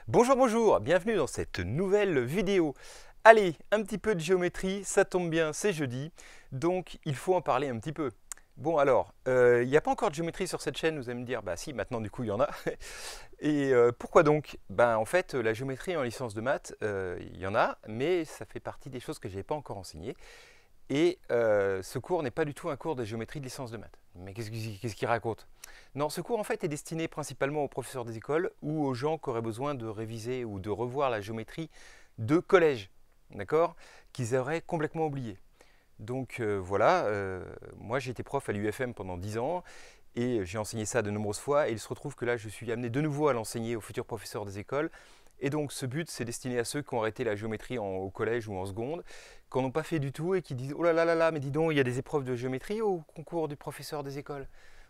Bonjour, bonjour, bienvenue dans cette nouvelle vidéo. Allez, un petit peu de géométrie, ça tombe bien, c'est jeudi, donc il faut en parler un petit peu. Bon alors, il n'y a pas encore de géométrie sur cette chaîne, vous allez me dire, bah si, maintenant du coup il y en a. Et pourquoi donc? Ben en fait, la géométrie en licence de maths, il y en a, mais ça fait partie des choses que je n'ai pas encore enseignées. Et ce cours n'est pas du tout un cours de géométrie de licence de maths. Mais qu'est-ce qu'il raconte? Non, ce cours en fait est destiné principalement aux professeurs des écoles ou aux gens qui auraient besoin de réviser ou de revoir la géométrie de collège, d'accord? Qu'ils auraient complètement oublié. Donc voilà, moi j'ai été prof à l'UFM pendant 10 ans et j'ai enseigné ça de nombreuses fois et il se retrouve que là je suis amené de nouveau à l'enseigner aux futurs professeurs des écoles. Et donc ce but c'est destiné à ceux qui ont arrêté la géométrie au collège ou en seconde, qui n'en ont pas fait du tout et qui disent oh là là là là, mais dis donc, il y a des épreuves de géométrie au concours du professeur des écoles.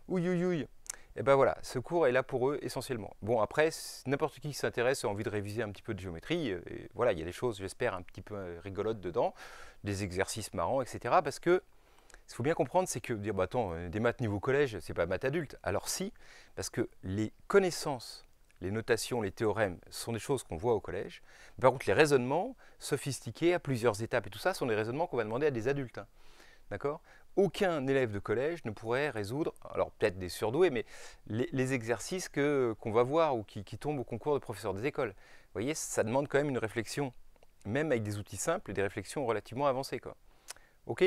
Ouïe ouïe ouïe. Et ben voilà, ce cours est là pour eux essentiellement. Bon après, n'importe qui s'intéresse a envie de réviser un petit peu de géométrie, et voilà, il y a des choses j'espère un petit peu rigolotes dedans, des exercices marrants, etc. Parce que ce qu'il faut bien comprendre, c'est que dire bah attends, des maths niveau collège, c'est pas maths adulte. Alors si, parce que les connaissances, les notations, les théorèmes sont des choses qu'on voit au collège. Par contre, les raisonnements sophistiqués à plusieurs étapes et tout ça sont des raisonnements qu'on va demander à des adultes. Hein. D'accord? Aucun élève de collège ne pourrait résoudre, alors peut-être des surdoués, mais les exercices qu'on va voir ou qui tombent au concours de professeurs des écoles. Vous voyez, ça demande quand même une réflexion, même avec des outils simples et des réflexions relativement avancées. Quoi. Ok?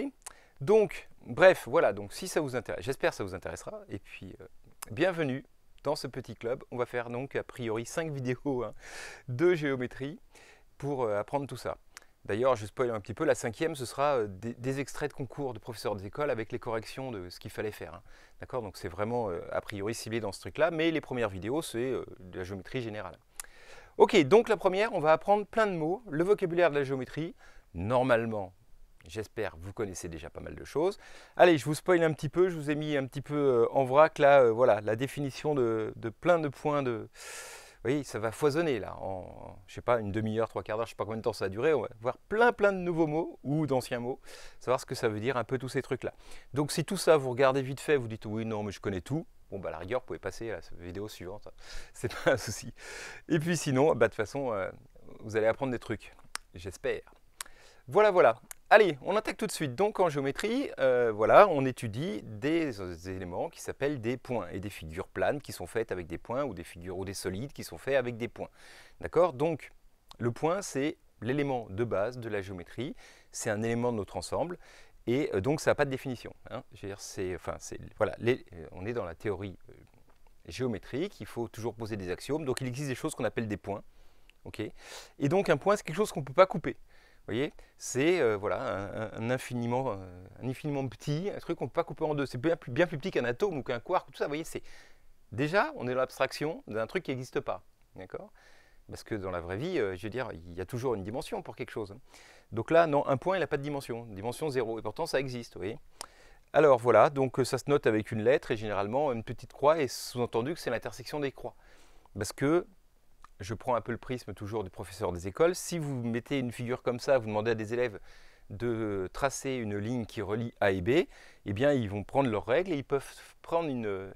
Donc, bref, voilà, donc si ça vous intéresse, j'espère que ça vous intéressera, et puis bienvenue dans ce petit club. On va faire donc a priori 5 vidéos hein, de géométrie pour apprendre tout ça. D'ailleurs, je spoil un petit peu, la cinquième, ce sera des extraits de concours de professeurs des écoles avec les corrections de ce qu'il fallait faire. Hein. D'accord? Donc c'est vraiment a priori ciblé dans ce truc-là, mais les premières vidéos, c'est de la géométrie générale. Ok, donc la première, on va apprendre plein de mots, le vocabulaire de la géométrie. Normalement, j'espère vous connaissez déjà pas mal de choses. Allez, je vous spoil un petit peu, je vous ai mis un petit peu en vrac là, voilà, la définition de plein de points de... Vous voyez, ça va foisonner là, en, je sais pas, une demi-heure, trois quarts d'heure, je sais pas combien de temps ça va durer, on va voir plein de nouveaux mots ou d'anciens mots, savoir ce que ça veut dire, un peu tous ces trucs-là. Donc si tout ça, vous regardez vite fait, vous dites oui, non, mais je connais tout, bon, bah à la rigueur, vous pouvez passer à la vidéo suivante, c'est pas un souci. Et puis sinon, bah, de toute façon, vous allez apprendre des trucs, j'espère. Voilà, voilà. Allez, on attaque tout de suite. Donc en géométrie, voilà, on étudie des éléments qui s'appellent des points et des figures planes qui sont faites avec des points ou des figures ou des solides qui sont faits avec des points. D'accord? Donc le point, c'est l'élément de base de la géométrie. C'est un élément de notre ensemble et donc ça n'a pas de définition. Hein. Je veux dire, voilà, on est dans la théorie géométrique. Il faut toujours poser des axiomes. Donc il existe des choses qu'on appelle des points. Okay, et donc un point, c'est quelque chose qu'on ne peut pas couper. Vous voyez, c'est voilà, un infiniment petit, un truc qu'on ne peut pas couper en deux. C'est bien plus petit qu'un atome ou qu'un quark, tout ça. Vous voyez, c'est déjà, on est dans l'abstraction d'un truc qui n'existe pas. D'accord? Parce que dans la vraie vie, je veux dire, il y a toujours une dimension pour quelque chose. Donc là, non, un point, il n'a pas de dimension, dimension 0. Et pourtant, ça existe, vous voyez. Alors voilà, donc ça se note avec une lettre et généralement une petite croix, et sous-entendu que c'est l'intersection des croix. Parce que je prends un peu le prisme toujours du professeur des écoles. Si vous mettez une figure comme ça, vous demandez à des élèves de tracer une ligne qui relie A et B, eh bien ils vont prendre leurs règles et ils peuvent prendre une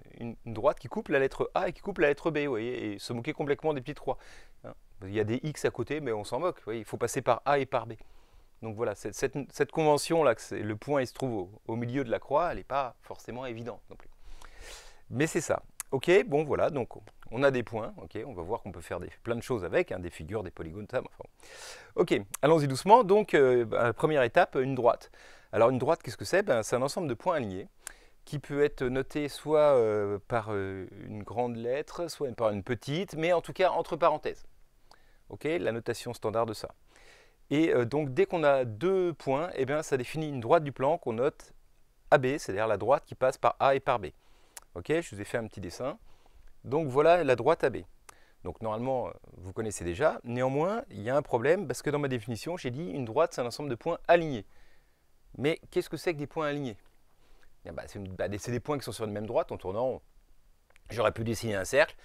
droite qui coupe la lettre A et qui coupe la lettre B, vous voyez, et se moquer complètement des petites croix. Hein. Il y a des X à côté, mais on s'en moque. Vous voyez, il faut passer par A et par B. Donc voilà, cette convention-là, que le point il se trouve au milieu de la croix, elle n'est pas forcément évidente non plus. Mais c'est ça. Ok, bon voilà, donc on a des points, ok, on va voir qu'on peut faire plein de choses avec, hein, des figures, des polygones, ça. Enfin. Ok, allons-y doucement. Donc, première étape, une droite. Alors une droite, qu'est-ce que c'est? C'est un ensemble de points alignés qui peut être noté soit par une grande lettre, soit par une petite, mais en tout cas entre parenthèses. Ok, la notation standard de ça. Et donc dès qu'on a deux points, eh bien, ça définit une droite du plan qu'on note AB, c'est-à-dire la droite qui passe par A et par B. Ok, je vous ai fait un petit dessin. Donc voilà la droite AB. Donc normalement, vous connaissez déjà. Néanmoins, il y a un problème parce que dans ma définition, j'ai dit une droite, c'est un ensemble de points alignés. Mais qu'est-ce que c'est que des points alignés? C'est des points qui sont sur une même droite en tournant. J'aurais pu dessiner un cercle,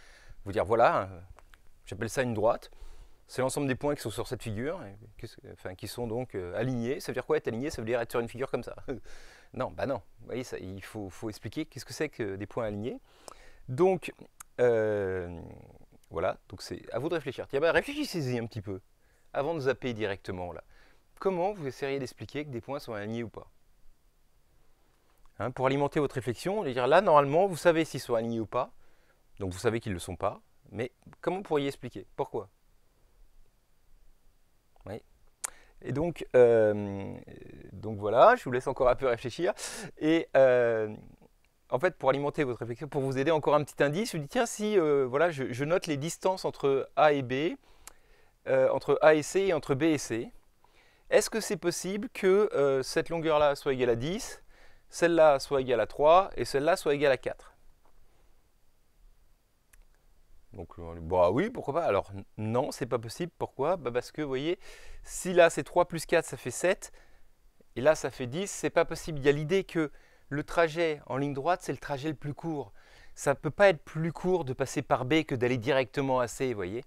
vous dire voilà, j'appelle ça une droite. C'est l'ensemble des points qui sont sur cette figure, qui sont donc alignés. Ça veut dire quoi être aligné? Ça veut dire être sur une figure comme ça. Non, bah non. Vous voyez, ça, il faut expliquer qu'est-ce que c'est que des points alignés. Donc, Voilà, donc c'est à vous de réfléchir. Tiens, bah, réfléchissez-y un petit peu, avant de zapper directement là. Comment vous essayeriez d'expliquer que des points sont alignés ou pas? Hein, pour alimenter votre réflexion, dire là, normalement, vous savez s'ils sont alignés ou pas, donc vous savez qu'ils ne le sont pas, mais comment pourriez expliquer? Pourquoi? Oui. Et donc voilà, je vous laisse encore un peu réfléchir. Et en fait, pour alimenter votre réflexion, pour vous aider, encore un petit indice, je vous dis tiens, si voilà, je note les distances entre A et B, entre A et C et entre B et C, est-ce que c'est possible que cette longueur-là soit égale à 10, celle-là soit égale à 3 et celle-là soit égale à 4? Donc, bah oui, pourquoi pas? Alors, non, c'est pas possible. Pourquoi? Bah parce que, vous voyez, si là c'est 3 plus 4, ça fait 7, et là ça fait 10, c'est pas possible. Il y a l'idée que le trajet en ligne droite, c'est le trajet le plus court. Ça ne peut pas être plus court de passer par B que d'aller directement à C, vous voyez.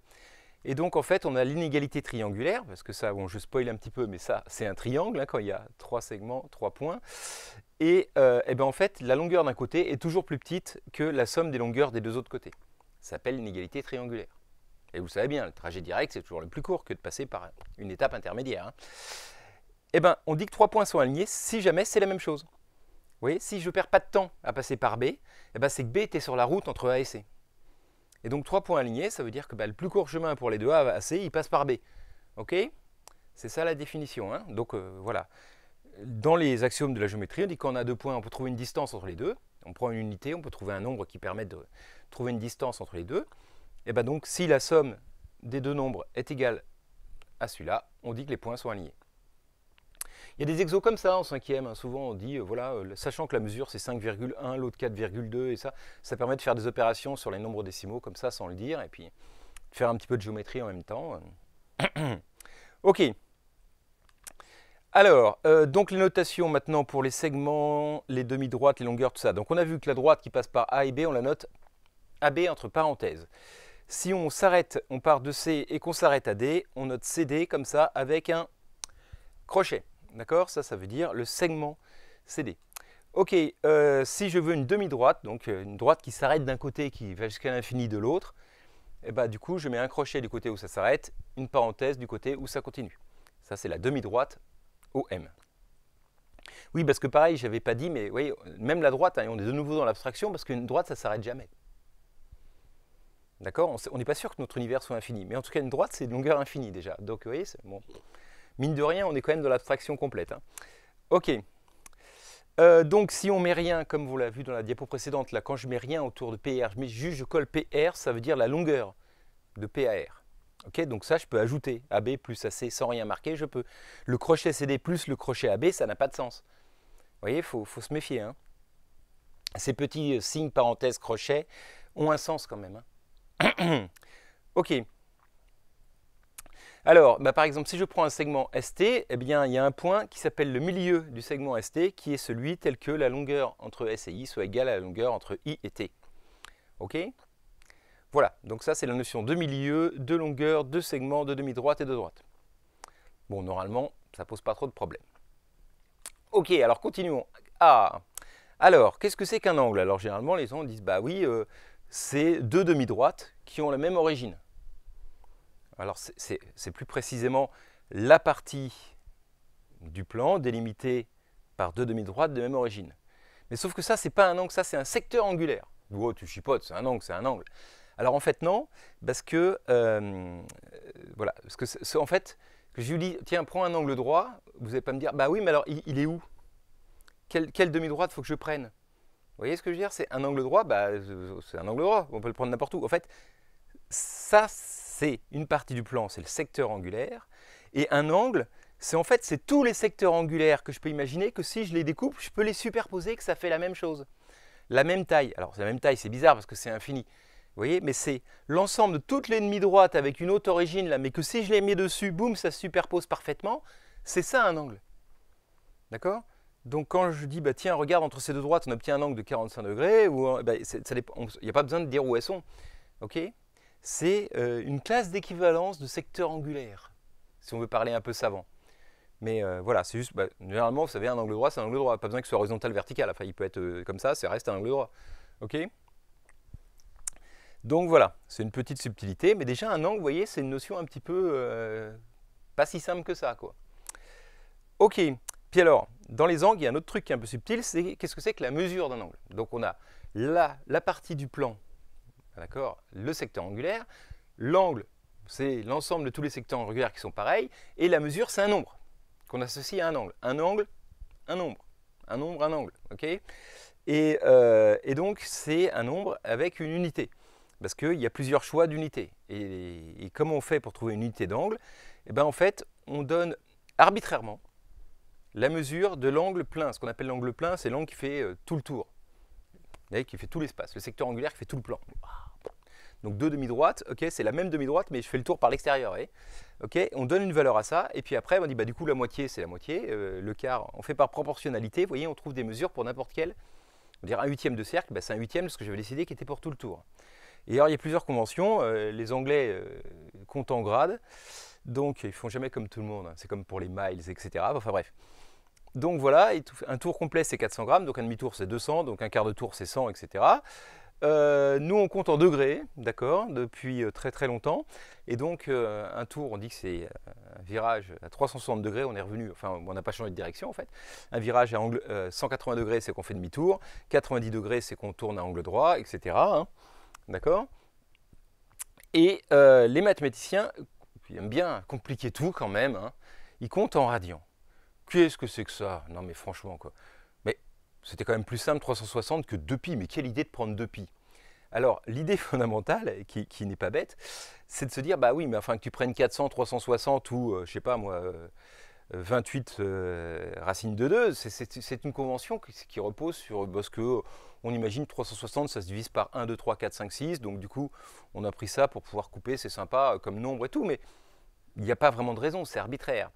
Et donc, en fait, on a l'inégalité triangulaire, parce que ça, bon, je spoil un petit peu, mais ça, c'est un triangle, hein, quand il y a 3 segments, 3 points. Et ben, en fait, la longueur d'un côté est toujours plus petite que la somme des longueurs des deux autres côtés. Ça s'appelle l'inégalité triangulaire. Et vous le savez bien, le trajet direct, c'est toujours le plus court que de passer par une étape intermédiaire. Hein. Eh bien, on dit que 3 points sont alignés si jamais c'est la même chose. Vous voyez, si je ne perds pas de temps à passer par B, eh ben, c'est que B était sur la route entre A et C. Et donc 3 points alignés, ça veut dire que le plus court chemin pour les deux A à C, il passe par B. Ok? C'est ça la définition. Hein. Donc voilà. Dans les axiomes de la géométrie, on dit qu'on a 2 points, on peut trouver une distance entre les deux. On prend une unité, on peut trouver un nombre qui permet de trouver une distance entre les deux. Et bien donc, si la somme des deux nombres est égale à celui-là, on dit que les points sont alignés. Il y a des exos comme ça en cinquième. Hein. Souvent, on dit, voilà, sachant que la mesure c'est 5,1, l'autre 4,2, et ça permet de faire des opérations sur les nombres décimaux comme ça sans le dire, et puis faire un petit peu de géométrie en même temps. Ok. Alors, donc les notations maintenant pour les segments, les demi-droites, les longueurs, tout ça. Donc on a vu que la droite qui passe par A et B, on la note AB entre parenthèses. Si on s'arrête, on part de C et qu'on s'arrête à D, on note CD comme ça avec un crochet. D'accord? Ça veut dire le segment CD. Ok, si je veux une demi-droite, donc une droite qui s'arrête d'un côté qui va jusqu'à l'infini de l'autre, et bah, du coup je mets un crochet du côté où ça s'arrête, une parenthèse du côté où ça continue. Ça c'est la demi-droite OM. Oui, parce que pareil, je n'avais pas dit, mais oui, même la droite, hein, on est de nouveau dans l'abstraction, parce qu'une droite, ça ne s'arrête jamais. D'accord? On n'est pas sûr que notre univers soit infini, mais en tout cas, une droite, c'est de longueur infinie déjà. Donc, vous voyez, bon. Mine de rien, on est quand même dans l'abstraction complète. Hein. Ok. Donc, si on met rien, comme vous l'avez vu dans la diapo précédente, là, quand je mets rien autour de PR, je colle PR, ça veut dire la longueur de PAR. Okay, donc ça, je peux ajouter AB plus AC sans rien marquer, je peux. Le crochet CD plus le crochet AB, ça n'a pas de sens. Vous voyez, il faut se méfier. Hein. Ces petits signes, parenthèses, crochets, ont un sens quand même. Hein. Ok. Alors, par exemple, si je prends un segment ST, eh bien, il y a un point qui s'appelle le milieu du segment ST, qui est celui tel que la longueur entre S et I soit égale à la longueur entre I et T. Ok ? Voilà, donc ça c'est la notion de milieu, de longueur, de segment, de demi-droite et de droite. Bon, normalement, ça pose pas trop de problèmes. Ok, alors continuons. Ah, alors, qu'est-ce que c'est qu'un angle? Alors généralement, les gens disent, bah oui, c'est deux demi-droites qui ont la même origine. Alors c'est plus précisément la partie du plan délimitée par deux demi-droites de même origine. Mais sauf que ça, c'est pas un angle, ça c'est un secteur angulaire. Oh, tu chipotes, c'est un angle, c'est un angle. Alors en fait non, parce que voilà, parce que en fait, que je lui dis tiens prends un angle droit, vous n'allez pas me dire bah oui mais alors il est où? Quelle demi-droite faut que je prenne? Vous voyez ce que je veux dire? C'est un angle droit, bah c'est un angle droit, on peut le prendre n'importe où. En fait, ça c'est une partie du plan, c'est le secteur angulaire, et un angle, c'est en fait c'est tous les secteurs angulaires que je peux imaginer que si je les découpe, je peux les superposer, que ça fait la même chose, la même taille. Alors la même taille, c'est bizarre parce que c'est infini. Vous voyez, mais c'est l'ensemble de toutes les demi-droites avec une autre origine, là, mais que si je les mets dessus, boum, ça se superpose parfaitement. C'est ça un angle. D'accord? Donc quand je dis, bah, tiens, regarde, entre ces deux droites, on obtient un angle de 45 degrés, il n'y a pas besoin de dire où elles sont. Okay, c'est une classe d'équivalence de secteur angulaire, si on veut parler un peu savant. Mais voilà, c'est juste, généralement, vous savez, un angle droit, c'est un angle droit. Pas besoin que ce soit horizontal, vertical. Enfin, il peut être comme ça reste un angle droit. Ok? Donc voilà, c'est une petite subtilité, mais déjà un angle, vous voyez, c'est une notion un petit peu pas si simple que ça, quoi. Ok, puis alors, dans les angles, il y a un autre truc qui est un peu subtil, c'est qu'est-ce que c'est que la mesure d'un angle. Donc on a la partie du plan, d'accord, le secteur angulaire, l'angle, c'est l'ensemble de tous les secteurs angulaires qui sont pareils, et la mesure, c'est un nombre qu'on associe à un angle. Un angle, un nombre. Un nombre, un angle, ok. Et donc, c'est un nombre avec une unité, parce qu'il y a plusieurs choix d'unités. Et comment on fait pour trouver une unité d'angle? Eh bien, en fait, on donne arbitrairement la mesure de l'angle plein. Ce qu'on appelle l'angle plein, c'est l'angle qui fait tout le tour, qui fait tout l'espace, le secteur angulaire qui fait tout le plan. Donc deux demi-droites, ok, c'est la même demi-droite, mais je fais le tour par l'extérieur. Ok, on donne une valeur à ça, et puis après, on dit, bah, du coup, la moitié, c'est la moitié, le quart, on fait par proportionnalité. Vous voyez, on trouve des mesures pour n'importe quelle. On dirait un huitième de cercle, bah, c'est un huitième de ce que j'avais décidé qui était pour tout le tour. Et alors, il y a plusieurs conventions. Les Anglais comptent en grades, donc ils ne font jamais comme tout le monde. Hein. C'est comme pour les miles, etc. Enfin bref. Donc voilà, un tour complet, c'est 400 grammes, donc un demi-tour, c'est 200, donc un quart de tour, c'est 100, etc. Nous, on compte en degrés, d'accord, depuis très très longtemps. Et donc, un tour, on dit que c'est un virage à 360 degrés, on est revenu, enfin, on n'a pas changé de direction en fait. Un virage à angle 180 degrés, c'est qu'on fait demi-tour. 90 degrés, c'est qu'on tourne à angle droit, etc. Hein, d'accord. Et les mathématiciens, qui aiment bien compliquer tout quand même, hein, ils comptent en radians. Qu'est-ce que c'est que ça? Non mais franchement, quoi. Mais c'était quand même plus simple 360 que 2π. Mais quelle idée de prendre 2π? Alors, l'idée fondamentale, qui n'est pas bête, c'est de se dire, bah oui, mais enfin que tu prennes 400, 360 ou, je sais pas moi, 28 racine de 2, c'est une convention qui repose sur, parce que on imagine 360, ça se divise par 1, 2, 3, 4, 5, 6, donc du coup, on a pris ça pour pouvoir couper, c'est sympa comme nombre et tout, mais il n'y a pas vraiment de raison, c'est arbitraire.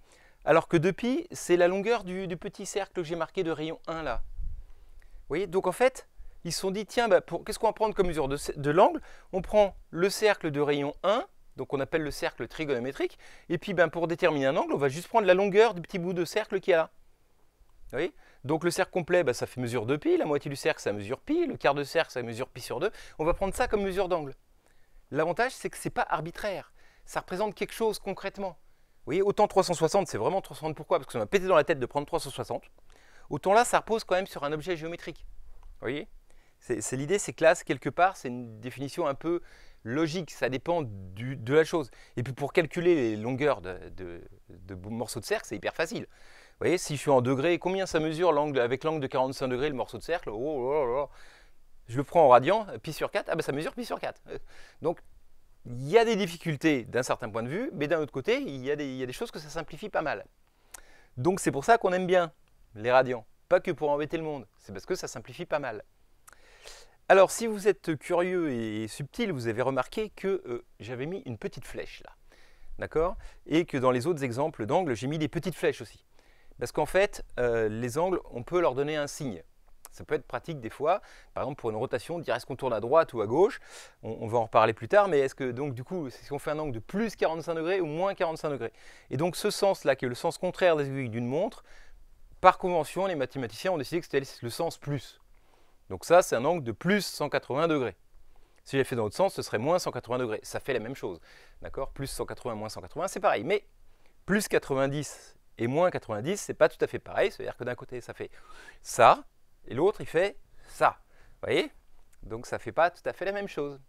Alors que 2π, c'est la longueur du petit cercle que j'ai marqué de rayon 1 là. Vous voyez, donc en fait, ils se sont dit, tiens, bah, qu'est-ce qu'on va prendre comme mesure de l'angle? On prend le cercle de rayon 1, donc on appelle le cercle trigonométrique, et puis ben, pour déterminer un angle, on va juste prendre la longueur du petit bout de cercle qu'il y a là. Vous voyez? Donc le cercle complet, ben, ça fait mesure 2π, la moitié du cercle, ça mesure π, le quart de cercle, ça mesure π sur 2. On va prendre ça comme mesure d'angle. L'avantage, c'est que ce n'est pas arbitraire. Ça représente quelque chose concrètement. Vous voyez, autant 360, c'est vraiment 360. Pourquoi? Parce que ça m'a pété dans la tête de prendre 360. Autant là, ça repose quand même sur un objet géométrique. Vous voyez? C'est l'idée, c'est que là, quelque part, c'est une définition un peu logique. Ça dépend de la chose. Et puis pour calculer les longueurs de morceaux de cercle, c'est hyper facile. Vous voyez, si je suis en degrés, combien ça mesure avec l'angle de 45 degrés, le morceau de cercle? Oh là là. Je le prends en radian, pi sur 4, ah ben ça mesure pi sur 4. Donc, il y a des difficultés d'un certain point de vue, mais d'un autre côté, il y a des choses que ça simplifie pas mal. Donc c'est pour ça qu'on aime bien les radians. Pas que pour embêter le monde, c'est parce que ça simplifie pas mal. Alors, si vous êtes curieux et subtil, vous avez remarqué que j'avais mis une petite flèche là. D'accord? Et que dans les autres exemples d'angles, j'ai mis des petites flèches aussi. Parce qu'en fait, les angles, on peut leur donner un signe. Ça peut être pratique des fois, par exemple pour une rotation, dire est-ce qu'on tourne à droite ou à gauche, on va en reparler plus tard, mais est-ce que donc du coup, si on fait un angle de plus 45 degrés ou moins 45 degrés? Et donc ce sens-là, qui est le sens contraire des aiguilles d'une montre, par convention, les mathématiciens ont décidé que c'était le sens plus. Donc ça, c'est un angle de plus 180 degrés. Si j'avais fait dans l'autre sens, ce serait moins 180 degrés. Ça fait la même chose, d'accord? Plus 180, moins 180, c'est pareil. Mais plus 90 et moins 90, c'est pas tout à fait pareil. C'est-à-dire que d'un côté, ça fait ça, et l'autre, il fait ça. Vous voyez? Donc ça ne fait pas tout à fait la même chose.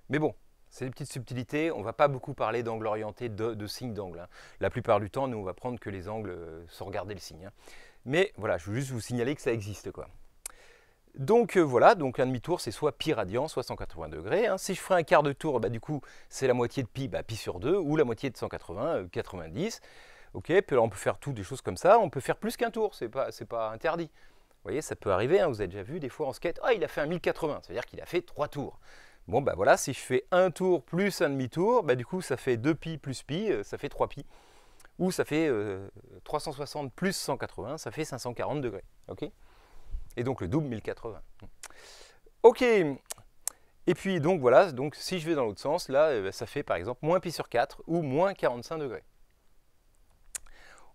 Mais bon, c'est des petites subtilités. On ne va pas beaucoup parler d'angle orienté, de signes d'angle. Hein. La plupart du temps, nous, on va prendre que les angles sans regarder le signe. Hein. Mais voilà, je veux juste vous signaler que ça existe, quoi. Donc voilà, donc un demi-tour, c'est soit pi radian, soit 180 degrés. Hein. Si je ferais un quart de tour, bah, du coup, c'est la moitié de pi, bah, pi sur 2, ou la moitié de 180, 90. Ok, puis alors on peut faire des choses comme ça. On peut faire plus qu'un tour, c'est pas interdit. Vous voyez, ça peut arriver, hein, vous avez déjà vu des fois en skate, oh, il a fait un 1080, c'est-à-dire qu'il a fait 3 tours. Bon, bah voilà, si je fais un tour plus un demi-tour, bah, du coup, ça fait 2π plus pi, ça fait 3π. Ou ça fait 360 plus 180, ça fait 540 degrés. Ok? Et donc le double 1080. Ok. Et puis donc voilà, donc si je vais dans l'autre sens, là, ça fait par exemple moins pi sur 4 ou moins 45 degrés.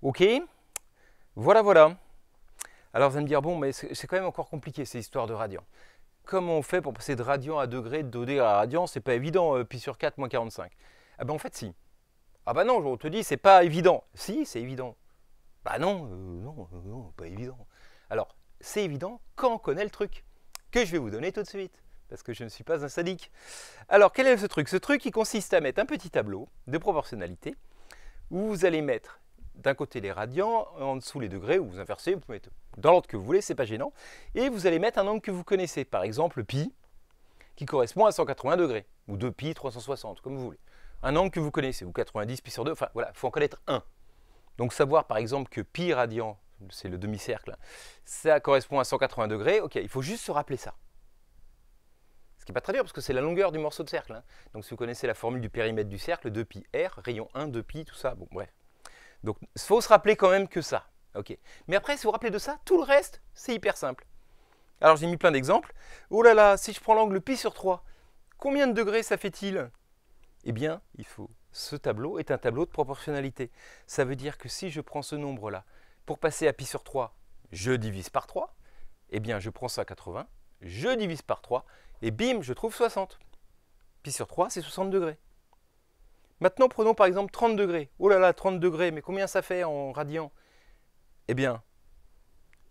Ok? Voilà, voilà. Alors vous allez me dire, bon, mais c'est quand même encore compliqué ces histoires de radians. comment on fait pour passer de radian à degré, de degré à radian? C'est pas évident, pi sur 4 moins 45. Ah ben en fait si. Ah bah non, on te dit c'est pas évident. Si, c'est évident. Bah non, non, pas évident. Alors, c'est évident quand on connaît le truc, que je vais vous donner tout de suite, parce que je ne suis pas un sadique. Alors, quel est ce truc? Ce truc, il consiste à mettre un petit tableau de proportionnalité, où vous allez mettre d'un côté les radians, en dessous les degrés, ou vous inversez, vous pouvez mettre dans l'ordre que vous voulez, c'est pas gênant, et vous allez mettre un angle que vous connaissez, par exemple pi, qui correspond à 180 degrés, ou 2 pi 360, comme vous voulez. Un angle que vous connaissez, ou 90 pi sur 2, enfin voilà, il faut en connaître un. Donc savoir par exemple que pi radian, c'est le demi-cercle, ça correspond à 180 degrés, ok, il faut juste se rappeler ça. Ce qui n'est pas très dur parce que c'est la longueur du morceau de cercle. Hein. Donc si vous connaissez la formule du périmètre du cercle, 2pi r, rayon 1, 2pi, tout ça, bon bref. Donc il faut se rappeler quand même que ça. Ok. Mais après, si vous vous rappelez de ça, tout le reste, c'est hyper simple. Alors j'ai mis plein d'exemples. Oh là là, si je prends l'angle pi sur 3, combien de degrés ça fait-il? Eh bien, ce tableau est un tableau de proportionnalité. Ça veut dire que si je prends ce nombre-là, pour passer à pi sur 3, je divise par 3, eh bien je prends 180, je divise par 3, et bim, je trouve 60. Pi sur 3, c'est 60 degrés. Maintenant, prenons par exemple 30 degrés. Oh là là, 30 degrés, mais combien ça fait en radians? Eh bien,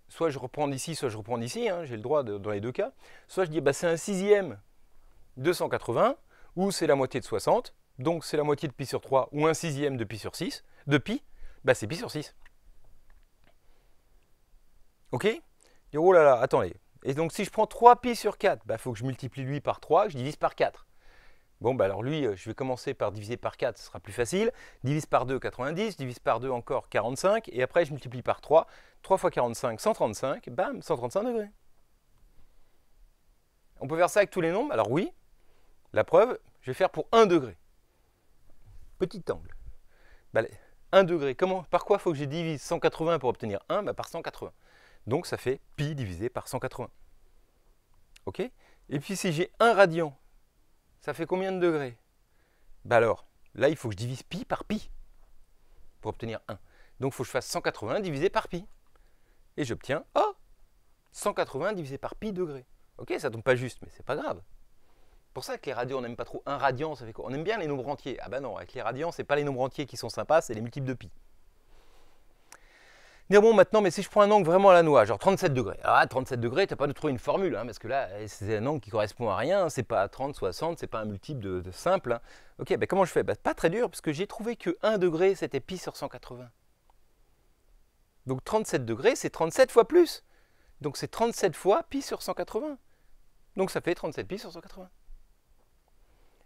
soit je reprends d'ici, soit je reprends d'ici, hein, j'ai le droit dans les deux cas. Soit je dis, bah, c'est un sixième de 180, ou c'est la moitié de 60, donc c'est la moitié de pi sur 3, ou un sixième de pi sur 6, de pi, bah, c'est pi sur 6. Ok? Et oh là là, attendez. Et donc si je prends 3 pi sur 4, bah, faut que je multiplie lui par 3, que je divise par 4. Bon, bah alors lui, je vais commencer par diviser par 4, ce sera plus facile. Divise par 2, 90, divise par 2 encore 45, et après je multiplie par 3. 3 fois 45, 135, bam, 135 degrés. On peut faire ça avec tous les nombres? Alors oui, la preuve, je vais faire pour 1 degré. Petit angle. Bah, 1 degré, par quoi faut que je divise 180 pour obtenir 1? Bah, par 180. Donc ça fait pi divisé par 180. Ok? Et puis si j'ai 1 radian, ça fait combien de degrés? Bah alors, là il faut que je divise pi par pi pour obtenir 1. Donc il faut que je fasse 180 divisé par pi. Et j'obtiens, 180 divisé par pi degrés. Ok, ça tombe pas juste, mais c'est pas grave. Pour ça que les radians, on n'aime pas trop 1 radian, ça fait quoi? On aime bien les nombres entiers. Ah bah non, avec les radians, c'est pas les nombres entiers qui sont sympas, c'est les multiples de pi. Dire bon maintenant, mais si je prends un angle vraiment à la noix, genre 37 degrés. Ah, 37 degrés, tu n'as pas de trouver une formule, hein, parce que là, c'est un angle qui correspond à rien, c'est pas 30, 60, c'est pas un multiple de simple. Hein. Ok, ben comment je fais? Pas très dur, parce que j'ai trouvé que 1 degré, c'était pi sur 180. Donc 37 degrés, c'est 37 fois plus. Donc c'est 37 fois pi sur 180. Donc ça fait 37 pi sur 180.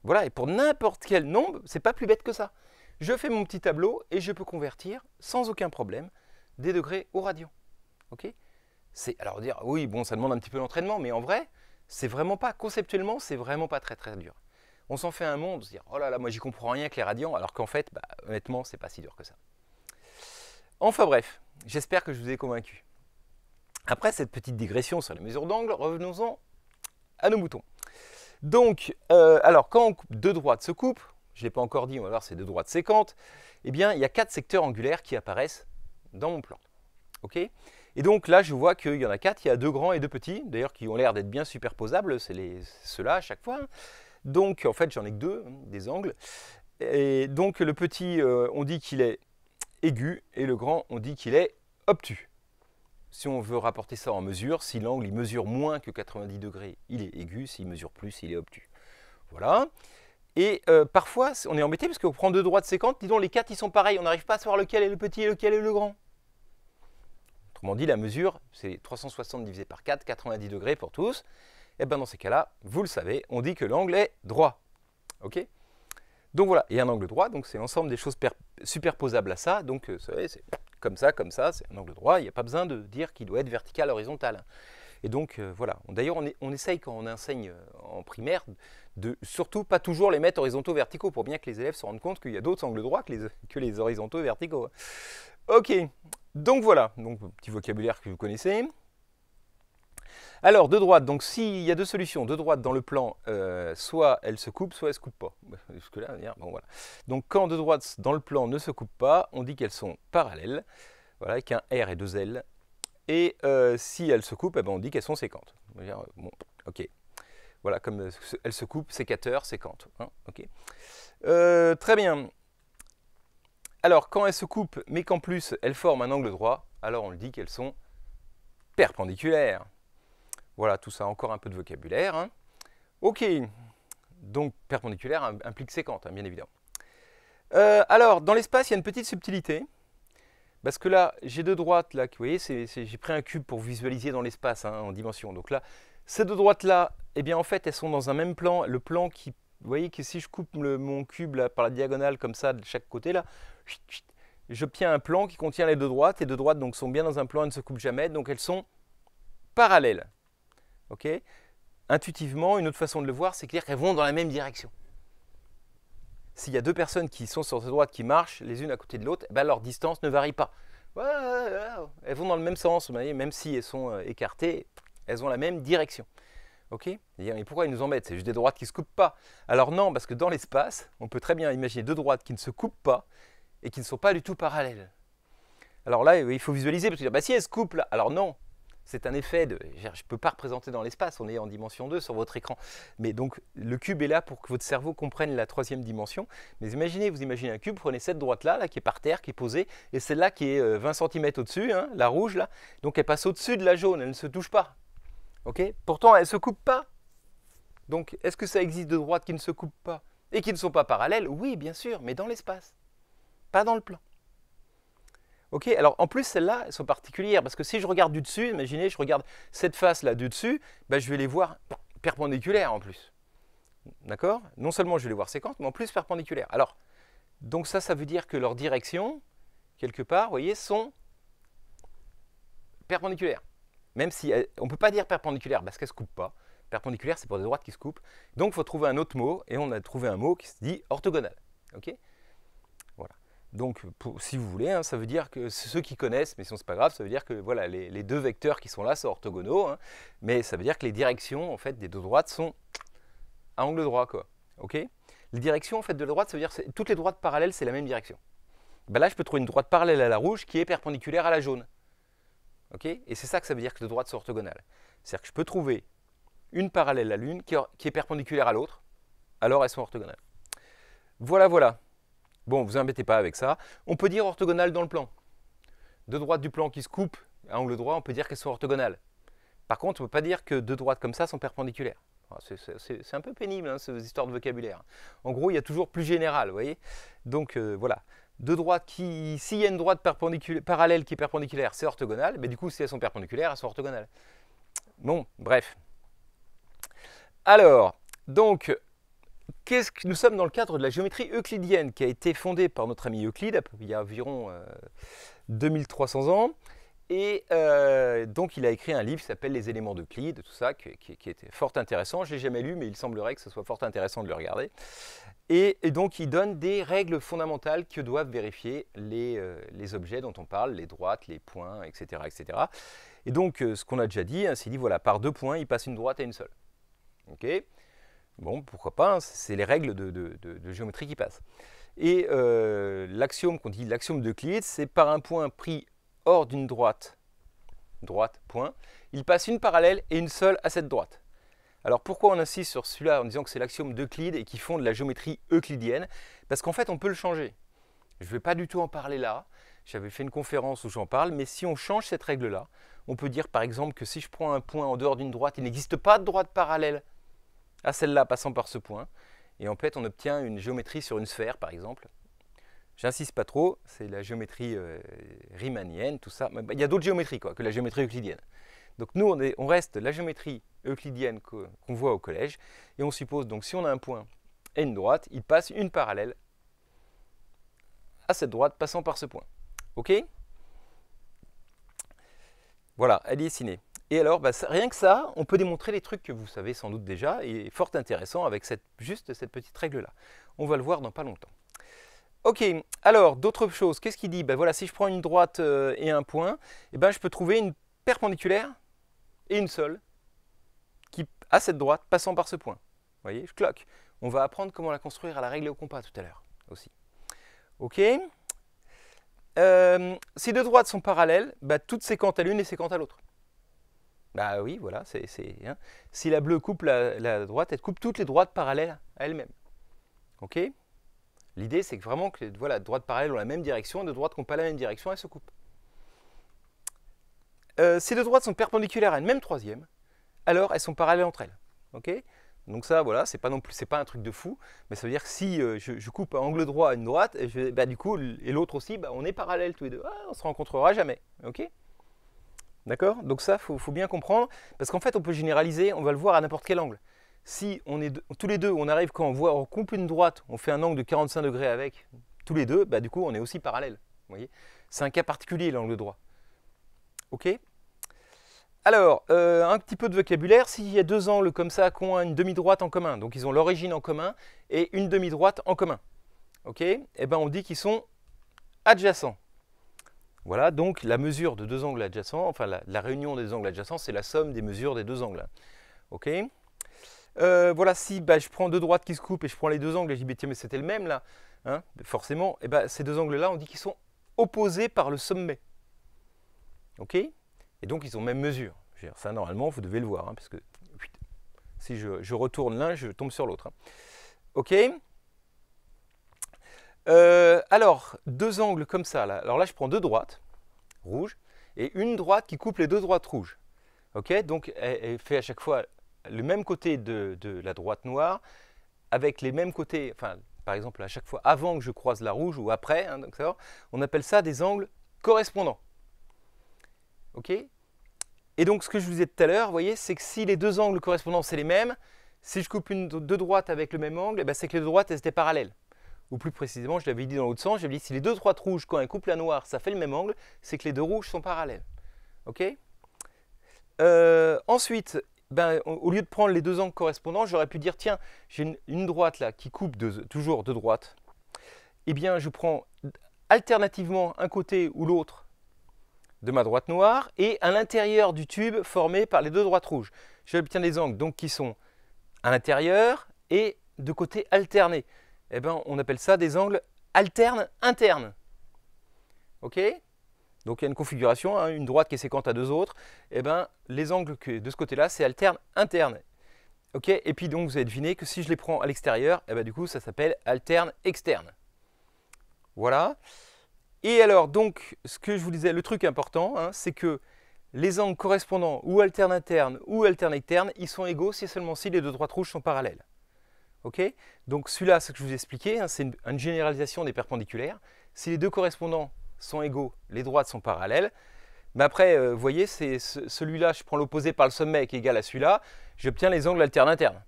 Voilà, et pour n'importe quel nombre, c'est pas plus bête que ça. Je fais mon petit tableau et je peux convertir sans aucun problème des degrés au radian. Ok? Alors dire, oui, bon, ça demande un petit peu d'entraînement, mais en vrai, c'est vraiment pas, conceptuellement, c'est vraiment pas très très dur. On s'en fait un monde, on se dit, oh là là, moi j'y comprends rien avec les radians, alors qu'en fait, bah, honnêtement, c'est pas si dur que ça. Enfin bref, j'espère que je vous ai convaincu. Après cette petite digression sur les mesures d'angle, revenons-en à nos moutons. Donc, alors quand deux droites se coupent, je ne l'ai pas encore dit, on va voir c'est deux droites sécantes, eh bien il y a 4 secteurs angulaires qui apparaissent dans mon plan. Ok? Et donc là, je vois qu'il y en a 4, il y a 2 grands et 2 petits, d'ailleurs qui ont l'air d'être bien superposables, c'est ceux-là à chaque fois. Donc en fait, j'en ai que 2, des angles. Et donc le petit, on dit qu'il est aigu, et le grand, on dit qu'il est obtus. Si on veut rapporter ça en mesure, si l'angle il mesure moins que 90 degrés, il est aigu, s'il mesure plus, il est obtus. Voilà. Et parfois, on est embêté parce qu'on prend 2 droites séquentes, dis donc les 4 ils sont pareils, on n'arrive pas à savoir lequel est le petit et lequel est le grand. Autrement dit, la mesure, c'est 360 divisé par 4, 90 degrés pour tous. Et bien dans ces cas-là, vous le savez, on dit que l'angle est droit. Ok? Donc voilà, et un angle droit, donc c'est l'ensemble des choses superposables à ça. Donc vous savez, c'est comme ça, c'est un angle droit. Il n'y a pas besoin de dire qu'il doit être vertical, horizontal. Et donc voilà. D'ailleurs, on essaye quand on enseigne en primaire de surtout pas toujours les mettre horizontaux verticaux pour bien que les élèves se rendent compte qu'il y a d'autres angles droits que les horizontaux verticaux. Ok, donc voilà, donc petit vocabulaire que vous connaissez. Alors, deux droites, donc s'il y a 2 solutions, 2 droites dans le plan, soit elles se coupent, soit elles ne se coupent pas. Jusque-là, bon, voilà. Donc quand 2 droites dans le plan ne se coupent pas, on dit qu'elles sont parallèles, voilà, avec un R et 2 L. Et si elles se coupent, eh ben, on dit qu'elles sont séquentes. Bon, ok. Voilà, comme elles se coupent, sécateur, sécante. Hein, ok. Très bien. Alors, quand elles se coupent, mais qu'en plus elles forment un angle droit, alors on le dit qu'elles sont perpendiculaires. Voilà, tout ça, encore un peu de vocabulaire. Hein. Ok, donc perpendiculaire implique sécante, hein, bien évidemment. Alors, dans l'espace, il y a une petite subtilité. Parce que là, j'ai deux droites, là, vous voyez, j'ai pris un cube pour visualiser dans l'espace, hein, en dimension. Donc là, ces deux droites-là, eh bien, en fait, elles sont dans un même plan. Le plan qui, vous voyez que si je coupe mon cube là, par la diagonale, comme ça, de chaque côté, là, j'obtiens un plan qui contient les deux droites. Les deux droites donc, sont bien dans un plan, elles ne se coupent jamais, donc elles sont parallèles. Ok. Intuitivement, une autre façon de le voir, c'est clair qu'elles vont dans la même direction. S'il y a deux personnes qui sont sur ces droites qui marchent les unes à côté de l'autre, eh ben leur distance ne varie pas. Elles vont dans le même sens, vous voyez, même si elles sont écartées, elles ont la même direction. Ok. Et pourquoi ils nous embêtent? C'est juste des droites qui ne se coupent pas. Alors non, parce que dans l'espace, on peut très bien imaginer deux droites qui ne se coupent pas et qui ne sont pas du tout parallèles. Alors là, il faut visualiser, parce que bah, si elles se coupent là, alors non, c'est un effet de... Je ne peux pas représenter dans l'espace, on est en dimension 2 sur votre écran. Mais donc, le cube est là pour que votre cerveau comprenne la troisième dimension. Mais vous imaginez un cube, prenez cette droite-là, là, qui est par terre, qui est posée, et celle-là qui est 20 cm au-dessus, hein, la rouge, là. Donc, elle passe au-dessus de la jaune, elle ne se touche pas. Okay. Pourtant, elle ne se coupe pas. Donc, est-ce que ça existe de droites qui ne se coupent pas et qui ne sont pas parallèles? Oui, bien sûr, mais dans l'espace, pas dans le plan. Ok, alors en plus celles-là, elles sont particulières parce que si je regarde du dessus, imaginez, je regarde cette face-là du dessus, ben, je vais les voir perpendiculaires en plus. D'accord? Non seulement je vais les voir séquentes, mais en plus perpendiculaires. Alors, donc ça veut dire que leurs directions, quelque part, vous voyez, sont perpendiculaires. Même si on ne peut pas dire perpendiculaire parce qu'elles ne se coupent pas. Perpendiculaire, c'est pour des droites qui se coupent. Donc, il faut trouver un autre mot, et on a trouvé un mot qui se dit orthogonal. Ok? Voilà. Donc, si vous voulez, hein, ça veut dire que ceux qui connaissent, mais sinon c'est pas grave, ça veut dire que voilà, les deux vecteurs qui sont là sont orthogonaux, hein, mais ça veut dire que les directions en fait des deux droites sont à angle droit, quoi. Ok? Les directions en fait de la droite, ça veut dire que toutes les droites parallèles, c'est la même direction. Ben là, je peux trouver une droite parallèle à la rouge qui est perpendiculaire à la jaune. Ok? Et c'est ça que ça veut dire que les droites sont orthogonales. C'est-à-dire que je peux trouver une parallèle à l'une qui est perpendiculaire à l'autre, alors elles sont orthogonales. Voilà, voilà. Bon, vous embêtez pas avec ça. On peut dire orthogonale dans le plan. Deux droites du plan qui se coupent à angle droit, on peut dire qu'elles sont orthogonales. Par contre, on ne peut pas dire que deux droites comme ça sont perpendiculaires. C'est un peu pénible, hein, ces histoires de vocabulaire. En gros, il y a toujours plus général, vous voyez. Donc, voilà. Deux droites qui... S'il y a une droite parallèle qui est perpendiculaire, c'est orthogonal. Mais du coup, si elles sont perpendiculaires, elles sont orthogonales. Bon, bref. Alors, donc... Nous sommes dans le cadre de la géométrie euclidienne qui a été fondée par notre ami Euclide il y a environ 2300 ans. Et donc il a écrit un livre qui s'appelle Les éléments d'Euclide, tout ça, qui était fort intéressant. Je ne l'ai jamais lu, mais il semblerait que ce soit fort intéressant de le regarder. Et donc il donne des règles fondamentales que doivent vérifier les objets dont on parle, les droites, les points, etc. etc. Et donc ce qu'on a déjà dit, hein, c'est dit, voilà, par deux points, il passe une droite et une seule. Ok ? Bon, pourquoi pas, hein, c'est les règles de géométrie qui passent. Et l'axiome qu'on dit, l'axiome d'Euclide, c'est par un point pris hors d'une droite, point, il passe une parallèle et une seule à cette droite. Alors pourquoi on insiste sur celui-là en disant que c'est l'axiome d'Euclide et qui fonde la géométrie euclidienne? Parce qu'en fait, on peut le changer. Je ne vais pas du tout en parler là. J'avais fait une conférence où j'en parle, mais si on change cette règle-là, on peut dire par exemple que si je prends un point en dehors d'une droite, il n'existe pas de droite parallèle à celle-là passant par ce point. Et en fait, on obtient une géométrie sur une sphère, par exemple. J'insiste pas trop, c'est la géométrie riemannienne, tout ça. Il y a d'autres géométries quoi, que la géométrie euclidienne. Donc nous, on reste la géométrie euclidienne qu'on voit au collège. Et on suppose, donc si on a un point et une droite, il passe une parallèle à cette droite passant par ce point. Ok? Voilà, elle est dessinée. Et alors, bah, rien que ça, on peut démontrer les trucs que vous savez sans doute déjà, et fort intéressant avec juste cette petite règle-là. On va le voir dans pas longtemps. Ok, alors, d'autres choses. Qu'est-ce qu'il dit? Ben voilà, si je prends une droite et un point, eh ben, je peux trouver une perpendiculaire et une seule, qui à cette droite, passant par ce point. Vous voyez, je cloque. On va apprendre comment la construire à la règle et au compas tout à l'heure aussi. Ok. Si deux droites sont parallèles, ben, toutes séquentes à l'une et séquentes à l'autre. Bah oui, voilà, hein. Si la bleue coupe la droite, elle coupe toutes les droites parallèles à elle-même. Ok? L'idée, c'est que vraiment que voilà, droites parallèles ont la même direction, deux droites qui n'ont pas la même direction, elles se coupent. Si deux droites sont perpendiculaires à une même troisième, alors elles sont parallèles entre elles. Ok? Donc ça, voilà, c'est pas non plus, c'est pas un truc de fou, mais ça veut dire que si je coupe un angle droit à une droite, bah, du coup, et l'autre aussi, bah, on est parallèles tous les deux. Ah, on se rencontrera jamais. Ok? D'accord? Donc ça, faut bien comprendre, parce qu'en fait, on peut généraliser, on va le voir à n'importe quel angle. Si on est tous les deux, on arrive quand on coupe une droite, on fait un angle de 45 degrés avec, tous les deux, bah, du coup, on est aussi parallèles. Vous voyez? C'est un cas particulier, l'angle droit. Ok? Alors, un petit peu de vocabulaire, s'il y a deux angles comme ça qui ont une demi-droite en commun, donc ils ont l'origine en commun et une demi-droite en commun, ok? Eh ben on dit qu'ils sont adjacents. Voilà, donc la mesure de deux angles adjacents, enfin la réunion des angles adjacents, c'est la somme des mesures des deux angles. Ok? Voilà, si bah, je prends deux droites qui se coupent et je prends les deux angles et je dis, bah, tiens, mais c'était le même là, hein, forcément, eh ben, ces deux angles-là, on dit qu'ils sont opposés par le sommet. Ok? Et donc, ils ont même mesure. Ça, normalement, vous devez le voir, hein, parce que si je retourne l'un, je tombe sur l'autre. Hein. Ok? Alors, deux angles comme ça. Là. Alors là, je prends deux droites rouges et une droite qui coupe les deux droites rouges. Ok? Donc, elle fait à chaque fois le même côté de la droite noire avec les mêmes côtés, enfin, par exemple, à chaque fois avant que je croise la rouge ou après, hein, donc ça, on appelle ça des angles correspondants. Ok? Et donc, ce que je vous disais tout à l'heure, vous voyez, c'est que si les deux angles correspondants, c'est les mêmes, si je coupe deux droites avec le même angle, ben, c'est que les deux droites, elles étaient parallèles. Ou plus précisément, je l'avais dit dans l'autre sens, j'avais dit si les deux droites rouges, quand elles coupent la noire, ça fait le même angle, c'est que les deux rouges sont parallèles. Ok? Ensuite, ben, au lieu de prendre les deux angles correspondants, j'aurais pu dire, tiens, j'ai une droite là qui coupe toujours deux droites. Eh bien, je prends alternativement un côté ou l'autre de ma droite noire et à l'intérieur du tube formé par les deux droites rouges. J'obtiens des angles donc, qui sont à l'intérieur et de côté alternés. Eh ben, on appelle ça des angles alternes internes. Ok? Donc il y a une configuration, hein, une droite qui est séquente à deux autres. Eh ben, les angles de ce côté-là, c'est alterne interne. Ok? Et puis donc vous avez deviné que si je les prends à l'extérieur, eh ben, du coup ça s'appelle alterne externe. Voilà. Et alors donc ce que je vous disais, le truc important, hein, c'est que les angles correspondants ou alterne interne ou alterne externe, ils sont égaux si seulement si les deux droites rouges sont parallèles. Okay? Donc celui-là, ce que je vous ai expliqué, hein, c'est une généralisation des perpendiculaires. Si les deux correspondants sont égaux, les droites sont parallèles. Mais après, vous voyez, c'est celui-là, je prends l'opposé par le sommet qui est égal à celui-là, j'obtiens les angles alternes internes.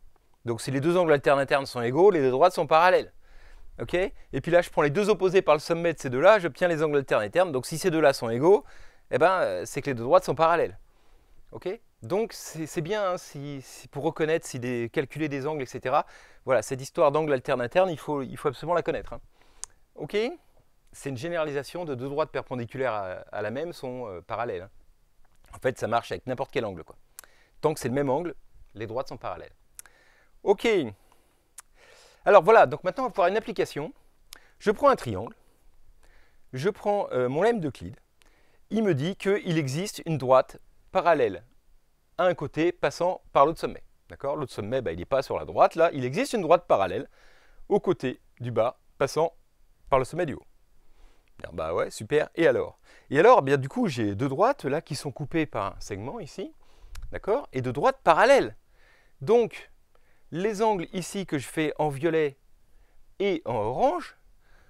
Donc si les deux angles alternes internes sont égaux, les deux droites sont parallèles. Okay? Et puis là, je prends les deux opposés par le sommet de ces deux-là, j'obtiens les angles alternes internes. Donc si ces deux-là sont égaux, eh ben, c'est que les deux droites sont parallèles. Okay? Donc c'est bien, hein, pour reconnaître, calculer des angles, etc. Voilà, cette histoire d'angle alterne interne, il faut absolument la connaître. Hein. Ok? C'est une généralisation de deux droites perpendiculaires à la même sont parallèles. Hein. En fait, ça marche avec n'importe quel angle, quoi. Tant que c'est le même angle, les droites sont parallèles. Ok. Alors voilà, donc maintenant on va voir une application. Je prends un triangle, je prends mon lemme d'Euclide, il me dit qu'il existe une droite parallèle à un côté passant par l'autre sommet. D'accord? L'autre sommet, bah, il n'est pas sur la droite. Là, il existe une droite parallèle au côté du bas passant par le sommet du haut. Bien, bah ouais, super. Et alors, bien, du coup, j'ai deux droites là qui sont coupées par un segment ici. D'accord? Et deux droites parallèles. Donc, les angles ici que je fais en violet et en orange,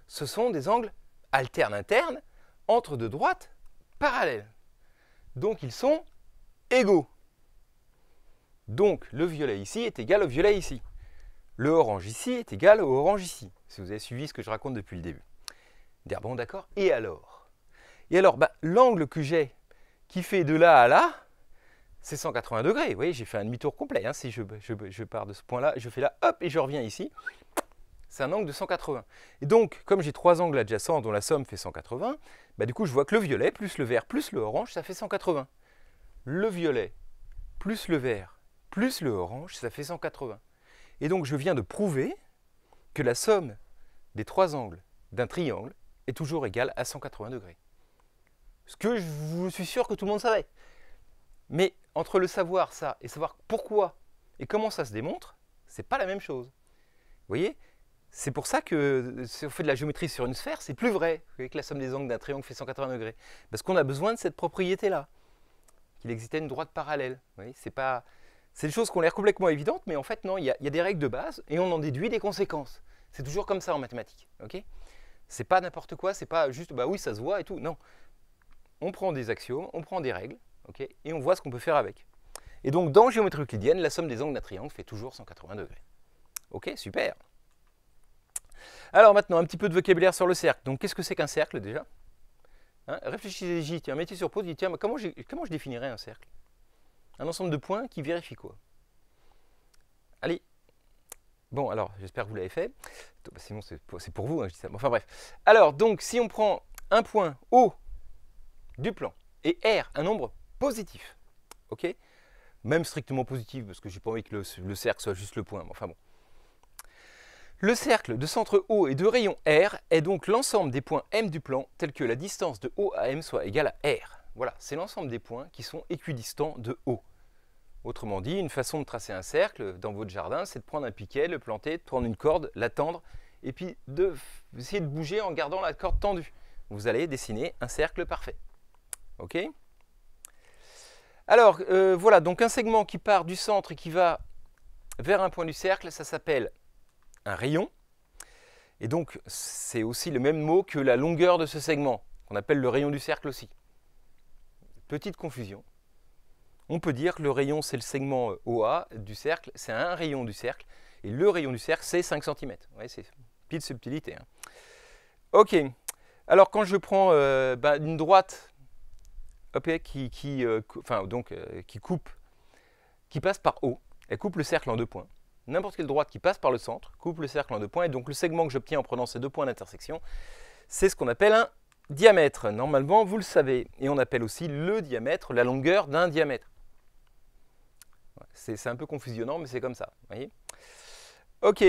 ce sont des angles alternes internes entre deux droites parallèles. Donc, ils sont égaux. Donc, le violet ici est égal au violet ici. Le orange ici est égal au orange ici, si vous avez suivi ce que je raconte depuis le début. Dire bon, d'accord. Et alors, bah, l'angle que j'ai qui fait de là à là, c'est 180 degrés. Vous voyez, j'ai fait un demi-tour complet. Hein. Si je pars de ce point-là, je fais là, hop, et je reviens ici. C'est un angle de 180. Et donc, comme j'ai trois angles adjacents dont la somme fait 180, bah, du coup, je vois que le violet plus le vert plus le orange, ça fait 180. Le violet plus le vert plus le orange, ça fait 180. Et donc, je viens de prouver que la somme des trois angles d'un triangle est toujours égale à 180 degrés. Ce que je suis sûr que tout le monde savait. Mais entre le savoir ça et savoir pourquoi et comment ça se démontre, c'est pas la même chose. Vous voyez? C'est pour ça que si on fait de la géométrie sur une sphère, c'est plus vrai. Vous voyez que la somme des angles d'un triangle fait 180 degrés. Parce qu'on a besoin de cette propriété-là, qu'il existait une droite parallèle. Vous voyez, c'est des choses qui ont l'air complètement évidentes, mais en fait, non, il y a des règles de base et on en déduit des conséquences. C'est toujours comme ça en mathématiques. Okay, c'est pas n'importe quoi, c'est pas juste, bah oui, ça se voit et tout. Non. On prend des axiomes, on prend des règles, okay, et on voit ce qu'on peut faire avec. Et donc, dans géométrie euclidienne, la somme des angles d'un triangle fait toujours 180 degrés. Ok, super. Alors maintenant, un petit peu de vocabulaire sur le cercle. Donc, qu'est-ce que c'est qu'un cercle déjà, hein? Réfléchissez-y, tiens, mettez sur pause, dites, tiens, comment je définirais un cercle? Un ensemble de points qui vérifie quoi? Allez. Bon, alors, j'espère que vous l'avez fait. Sinon, c'est pour vous, hein, je dis ça. Enfin bref. Alors, donc, si on prend un point O du plan et R, un nombre positif, ok, même strictement positif, parce que j'ai pas envie que le cercle soit juste le point, mais enfin bon. Le cercle de centre O et de rayon R est donc l'ensemble des points M du plan, tels que la distance de O à M soit égale à R. Voilà, c'est l'ensemble des points qui sont équidistants de O. Autrement dit, une façon de tracer un cercle dans votre jardin, c'est de prendre un piquet, le planter, de prendre une corde, la tendre, et puis d'essayer de bouger en gardant la corde tendue. Vous allez dessiner un cercle parfait. Ok? Alors, voilà, donc un segment qui part du centre et qui va vers un point du cercle, ça s'appelle un rayon. Et donc, c'est aussi le même mot que la longueur de ce segment, qu'on appelle le rayon du cercle aussi. Petite confusion. On peut dire que le rayon, c'est le segment OA du cercle, c'est un rayon du cercle, et le rayon du cercle, c'est 5 cm. Ouais, c'est pile subtilité. Hein. Ok, alors quand je prends une droite qui passe par O, elle coupe le cercle en 2 points. N'importe quelle droite qui passe par le centre coupe le cercle en 2 points, et donc le segment que j'obtiens en prenant ces 2 points d'intersection, c'est ce qu'on appelle un diamètre. Normalement, vous le savez, et on appelle aussi le diamètre la longueur d'un diamètre. C'est un peu confusionnant, mais c'est comme ça. Voyez, ok,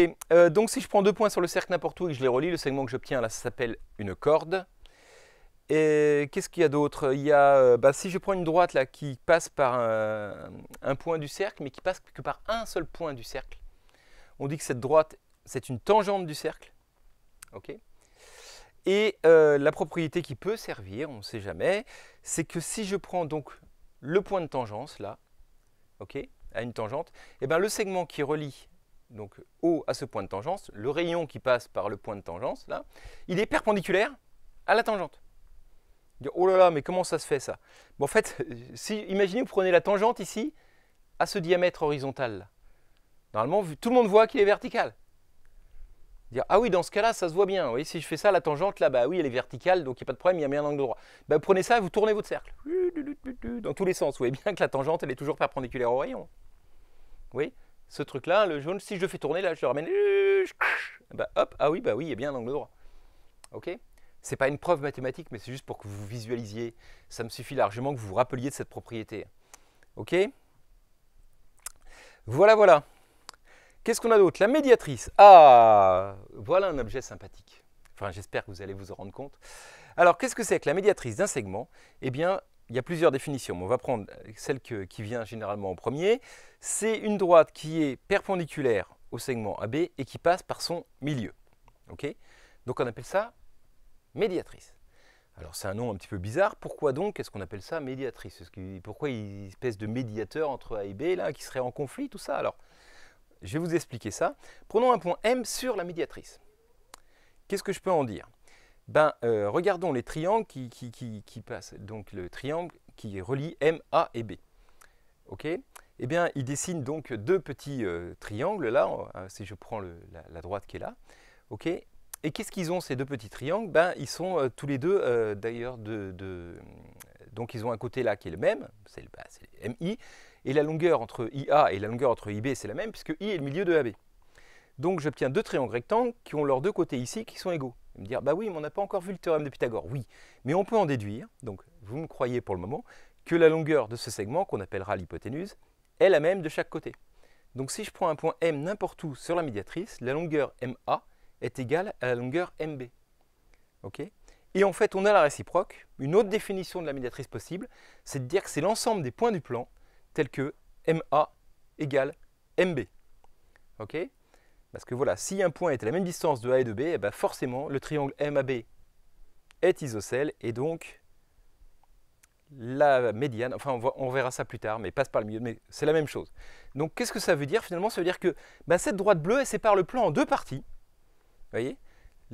donc si je prends 2 points sur le cercle n'importe où et que je les relie, le segment que j'obtiens là, ça s'appelle une corde. Et qu'est-ce qu'il y a d'autre? Il y a, si je prends une droite là qui passe par un point du cercle, mais qui passe que par un seul point du cercle, on dit que cette droite, c'est une tangente du cercle. Ok. Et la propriété qui peut servir, on ne sait jamais, c'est que si je prends donc le point de tangence là, ok, à une tangente, et bien le segment qui relie donc O à ce point de tangence, le rayon qui passe par le point de tangence là, il est perpendiculaire à la tangente. Oh là là, mais comment ça se fait ça? Bon, en fait, imaginez vous prenez la tangente ici à ce diamètre horizontal là. Normalement, tout le monde voit qu'il est vertical. Dire, ah oui, dans ce cas-là, ça se voit bien. Vous voyez, si je fais ça, la tangente, là, bah oui, elle est verticale, donc il n'y a pas de problème, il y a bien un angle droit. Bah, vous prenez ça et vous tournez votre cercle. Dans tous les sens. Vous voyez bien que la tangente, elle est toujours perpendiculaire au rayon. Vous voyez, ce truc-là, le jaune, si je le fais tourner, là, je le ramène. Bah, hop, ah oui, bah oui, il y a bien un angle droit. Ok? C'est pas une preuve mathématique, mais c'est juste pour que vous visualisiez. Ça me suffit largement que vous vous rappeliez de cette propriété. Ok? Voilà, voilà. Qu'est-ce qu'on a d'autre? La médiatrice. Ah, voilà un objet sympathique. Enfin, j'espère que vous allez vous en rendre compte. Alors, qu'est-ce que c'est que la médiatrice d'un segment? Eh bien, il y a plusieurs définitions. On va prendre celle qui vient généralement en premier. C'est une droite qui est perpendiculaire au segment AB et qui passe par son milieu. Okay, donc, on appelle ça médiatrice. Alors, c'est un nom un petit peu bizarre. Pourquoi donc est-ce qu'on appelle ça médiatrice? Pourquoi il y a une espèce de médiateur entre A et B là, qui serait en conflit, tout ça? Alors, je vais vous expliquer ça. Prenons un point M sur la médiatrice. Qu'est-ce que je peux en dire? Regardons les triangles qui passent. Donc le triangle qui relie M, A et B. Ok? Eh bien, il dessine donc 2 petits triangles là, si je prends la droite qui est là. Ok? Et qu'est-ce qu'ils ont ces 2 petits triangles? Ils sont tous les deux d'ailleurs donc ils ont un côté là qui est le même, c'est MI. Et la longueur entre IA et la longueur entre IB, c'est la même, puisque I est le milieu de AB. Donc j'obtiens 2 triangles rectangles qui ont leurs 2 côtés ici qui sont égaux. Vous me dire, bah oui, mais on n'a pas encore vu le théorème de Pythagore. Oui, mais on peut en déduire, donc vous me croyez pour le moment, que la longueur de ce segment, qu'on appellera l'hypoténuse, est la même de chaque côté. Donc si je prends un point M n'importe où sur la médiatrice, la longueur MA est égale à la longueur MB. Ok? Et en fait, on a la réciproque. Une autre définition de la médiatrice possible, c'est de dire que c'est l'ensemble des points du plan tel que MA égale MB. Ok? Parce que voilà, si un point est à la même distance de A et de B, eh ben forcément le triangle MAB est isocèle et donc la médiane, enfin on verra ça plus tard, mais passe par le milieu, mais c'est la même chose. Donc qu'est-ce que ça veut dire finalement? Ça veut dire que cette droite bleue, elle sépare le plan en deux parties. Vous voyez?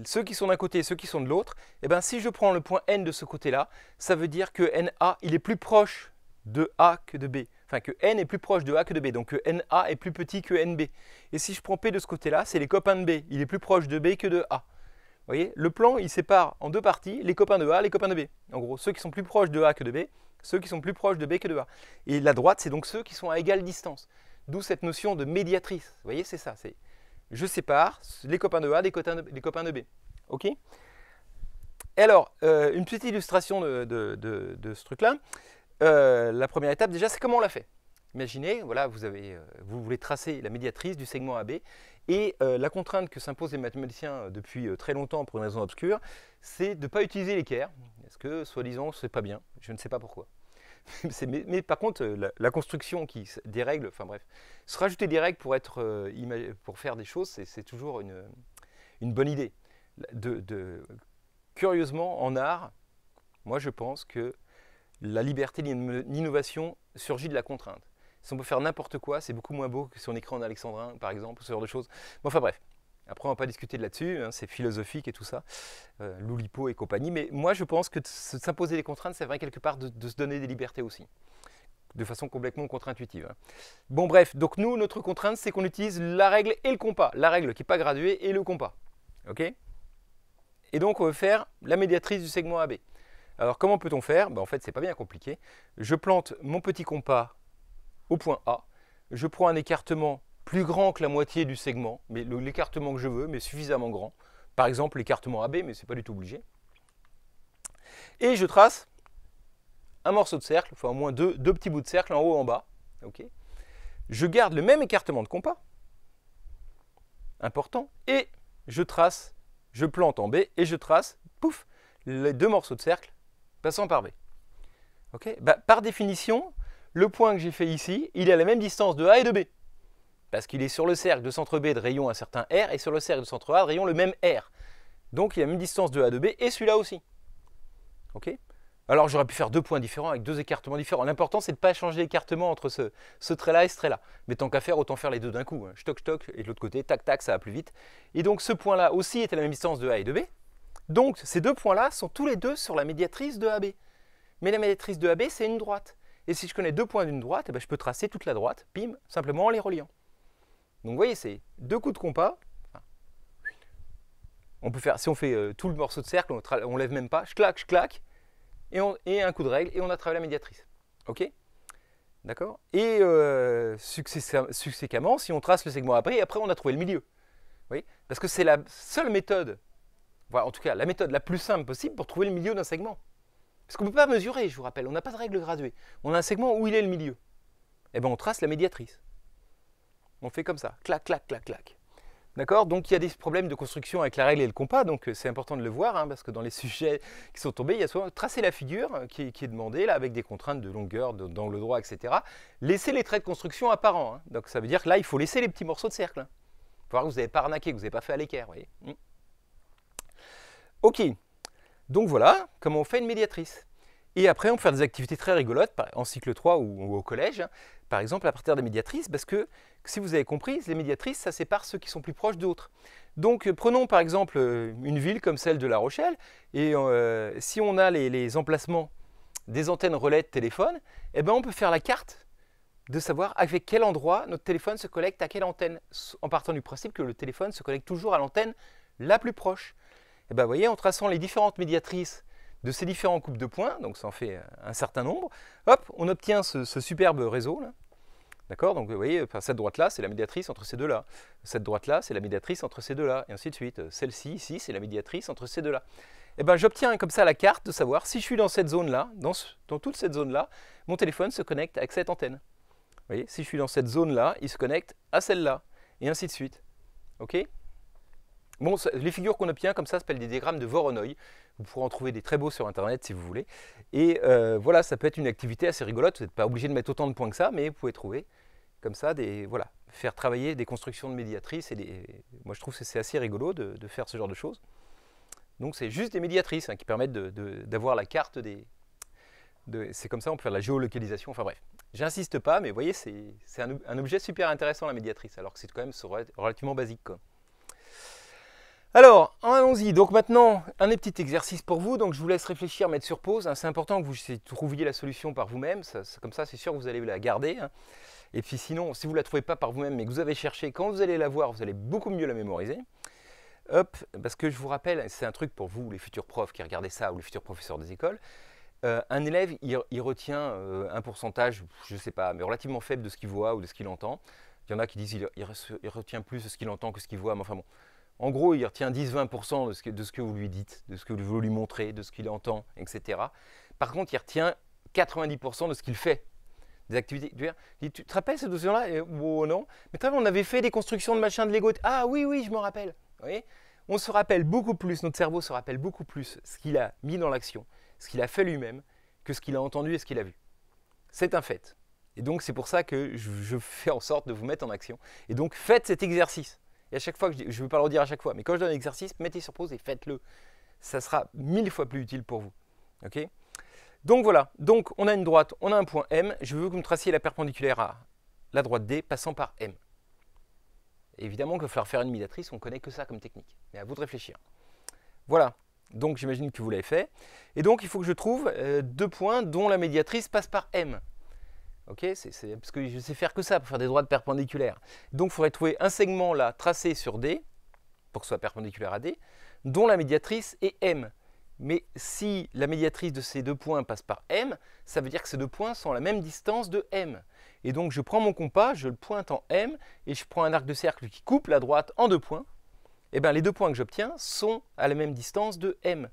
Ceux qui sont d'un côté et ceux qui sont de l'autre. Et bien si je prends le point N de ce côté-là, ça veut dire que NA, il est plus proche de A que de B. Enfin que N est plus proche de A que de B, donc que NA est plus petit que NB. Et si je prends P de ce côté-là, c'est les copains de B. Il est plus proche de B que de A. Vous voyez, le plan, il sépare en deux parties, les copains de A, les copains de B. En gros, ceux qui sont plus proches de A que de B, ceux qui sont plus proches de B que de A. Et la droite, c'est donc ceux qui sont à égale distance. D'où cette notion de médiatrice. Vous voyez, c'est ça. Je sépare les copains de A des copains de B. OK? Et alors, une petite illustration de ce truc-là. La première étape, déjà, c'est comment on l'a fait. Imaginez, voilà, vous voulez tracer la médiatrice du segment AB et la contrainte que s'imposent les mathématiciens depuis très longtemps pour une raison obscure, c'est de ne pas utiliser l'équerre, parce que, soi-disant, c'est pas bien, je ne sais pas pourquoi. mais par contre, la construction des règles, enfin bref, se rajouter des règles pour faire des choses, c'est toujours une bonne idée. Curieusement, en art, moi je pense que la liberté, l'innovation surgit de la contrainte. Si on peut faire n'importe quoi, c'est beaucoup moins beau que si on écrit en alexandrin, par exemple, ce genre de choses. Bon, enfin bref, après on ne va pas discuter de là-dessus, hein, c'est philosophique et tout ça, Loulipo et compagnie, mais moi je pense que s'imposer des contraintes, c'est vrai quelque part de se donner des libertés aussi, de façon complètement contre-intuitive. Hein. Bon bref, donc nous, notre contrainte, c'est qu'on utilise la règle et le compas, la règle qui n'est pas graduée et le compas. Ok? Et donc on veut faire la médiatrice du segment AB. Alors comment peut-on faire? En fait, c'est pas bien compliqué. Je plante mon petit compas au point A. Je prends un écartement plus grand que la moitié du segment, mais l'écartement que je veux, mais suffisamment grand. Par exemple, l'écartement AB, mais ce n'est pas du tout obligé. Et je trace un morceau de cercle, enfin au moins deux petits bouts de cercle en haut et en bas. Okay. Je garde le même écartement de compas, important, et je plante en B et je trace, pouf, les deux morceaux de cercle passant par B. Okay. Par définition, le point que j'ai fait ici, il est à la même distance de A et de B. Parce qu'il est sur le cercle de centre B de rayon un certain R et sur le cercle de centre A de rayon le même R. Donc il y a la même distance de A de B et celui-là aussi. Ok? Alors j'aurais pu faire deux points différents avec deux écartements différents. L'important c'est de ne pas changer l'écartement entre ce trait-là et ce trait-là. Mais tant qu'à faire, autant faire les deux d'un coup. Hein. Stoc, stoc, et de l'autre côté, tac, tac, ça va plus vite. Et donc ce point-là aussi est à la même distance de A et de B. Donc ces deux points-là sont tous les deux sur la médiatrice de AB. Mais la médiatrice de AB, c'est une droite. Et si je connais deux points d'une droite, je peux tracer toute la droite, bim, simplement en les reliant. Donc vous voyez, c'est deux coups de compas. On peut faire, si on fait tout le morceau de cercle, on ne lève même pas, je claque, et un coup de règle, et on a travaillé la médiatrice. Ok? D'accord? Et succédemment, si on trace le segment après on a trouvé le milieu. Vous voyez? Parce que c'est la seule méthode, voilà, en tout cas la méthode la plus simple possible pour trouver le milieu d'un segment. Parce qu'on ne peut pas mesurer, je vous rappelle, on n'a pas de règle graduée. On a un segment où il est le milieu. Et on trace la médiatrice. On fait comme ça, clac, clac, clac, clac. D'accord? Donc il y a des problèmes de construction avec la règle et le compas, donc c'est important de le voir, hein, parce que dans les sujets qui sont tombés, il y a souvent tracer la figure qui est demandée, là, avec des contraintes de longueur, d'angle droit, etc. Laissez les traits de construction apparents. Hein. Donc ça veut dire que là, il faut laisser les petits morceaux de cercle. Hein. Il faut voir que vous n'avez pas arnaqué, que vous n'avez pas fait à l'équerre. Ok. Donc voilà comment on fait une médiatrice. Et après, on peut faire des activités très rigolotes, en cycle 3 ou au collège, hein, par exemple à partir des médiatrices, parce que, si vous avez compris, les médiatrices, ça sépare ceux qui sont plus proches d'autres. Donc, prenons par exemple une ville comme celle de La Rochelle, et si on a les emplacements des antennes relais de téléphone, on peut faire la carte de savoir avec quel endroit notre téléphone se connecte à quelle antenne, en partant du principe que le téléphone se connecte toujours à l'antenne la plus proche. Vous voyez, en traçant les différentes médiatrices de ces différents coupes de points, donc ça en fait un certain nombre, hop, on obtient ce superbe réseau. D'accord? Donc vous voyez, cette droite-là, c'est la médiatrice entre ces deux-là. Cette droite-là, c'est la médiatrice entre ces deux-là, et ainsi de suite. Celle-ci, ici, c'est la médiatrice entre ces deux-là. J'obtiens comme ça la carte de savoir si je suis dans cette zone-là, dans toute cette zone-là, mon téléphone se connecte avec cette antenne. Vous voyez, si je suis dans cette zone-là, il se connecte à celle-là, et ainsi de suite. Ok? Bon, les figures qu'on obtient comme ça s'appellent des diagrammes de Voronoi. Vous pourrez en trouver des très beaux sur Internet si vous voulez. Et voilà, ça peut être une activité assez rigolote. Vous n'êtes pas obligé de mettre autant de points que ça, mais vous pouvez trouver comme ça, voilà, faire travailler des constructions de médiatrices. Moi, je trouve que c'est assez rigolo de faire ce genre de choses. Donc, c'est juste des médiatrices qui permettent d'avoir la carte c'est comme ça, on peut faire de la géolocalisation. Enfin bref, j'insiste pas, mais vous voyez, c'est un objet super intéressant, la médiatrice, alors que c'est quand même relativement basique, quoi. Alors, allons-y. Donc maintenant, un des petits exercices pour vous. Donc je vous laisse réfléchir, mettre sur pause. C'est important que vous trouviez la solution par vous-même. Comme ça, c'est sûr que vous allez la garder. Et puis sinon, si vous ne la trouvez pas par vous-même, mais que vous avez cherché, quand vous allez la voir, vous allez beaucoup mieux la mémoriser. Hop, parce que je vous rappelle, c'est un truc pour vous, les futurs profs qui regardez ça, ou les futurs professeurs des écoles. Un élève, il retient un pourcentage, je ne sais pas, mais relativement faible de ce qu'il voit ou de ce qu'il entend. Il y en a qui disent qu'il retient plus de ce qu'il entend que ce qu'il voit, mais enfin bon. En gros, il retient 10-20% de ce que vous lui dites, de ce que vous voulez lui montrer, de ce qu'il entend, etc. Par contre, il retient 90% de ce qu'il fait, des activités. Tu te rappelles cette notion-là? Oh non. Mais très bien, on avait fait des constructions de machins de Lego. Ah oui, oui, je me rappelle. Vous voyez, on se rappelle beaucoup plus, notre cerveau se rappelle beaucoup plus ce qu'il a mis dans l'action, ce qu'il a fait lui-même, que ce qu'il a entendu et ce qu'il a vu. C'est un fait. Et donc, c'est pour ça que je fais en sorte de vous mettre en action. Et donc, faites cet exercice. Et à chaque fois, je ne veux pas le redire à chaque fois, mais quand je donne un exercice, mettez sur pause et faites-le. Ça sera 1000 fois plus utile pour vous. Ok? Donc voilà, donc on a une droite, on a un point M. Je veux que vous me traciez la perpendiculaire à la droite D passant par M. Et évidemment qu'il va falloir faire une médiatrice, on ne connaît que ça comme technique. Mais à vous de réfléchir. Voilà, donc j'imagine que vous l'avez fait. Et donc il faut que je trouve deux points dont la médiatrice passe par M. Ok, parce que je sais faire que ça pour faire des droites perpendiculaires. Donc il faudrait trouver un segment là tracé sur D, pour que ce soit perpendiculaire à D, dont la médiatrice est M. Mais si la médiatrice de ces deux points passe par M, ça veut dire que ces deux points sont à la même distance de M. Et donc je prends mon compas, je le pointe en M, et je prends un arc de cercle qui coupe la droite en deux points. Et bien les deux points que j'obtiens sont à la même distance de M.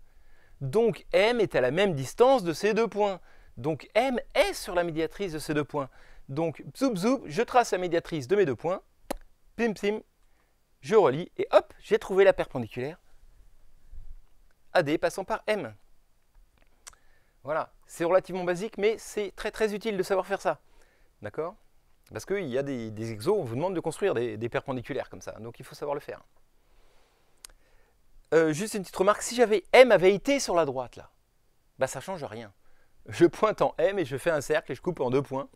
Donc M est à la même distance de ces deux points. Donc M est sur la médiatrice de ces deux points. Donc zoup zoup, je trace la médiatrice de mes deux points, pim pim, je relie, et hop, j'ai trouvé la perpendiculaire AD passant par M. Voilà, c'est relativement basique, mais c'est très très utile de savoir faire ça. D'accord? Parce qu'il y a des exos, on vous demande de construire des perpendiculaires comme ça, donc il faut savoir le faire. Juste une petite remarque, si M avait été sur la droite là, bah ça ne change rien. Je pointe en M et je fais un cercle et je coupe en deux points.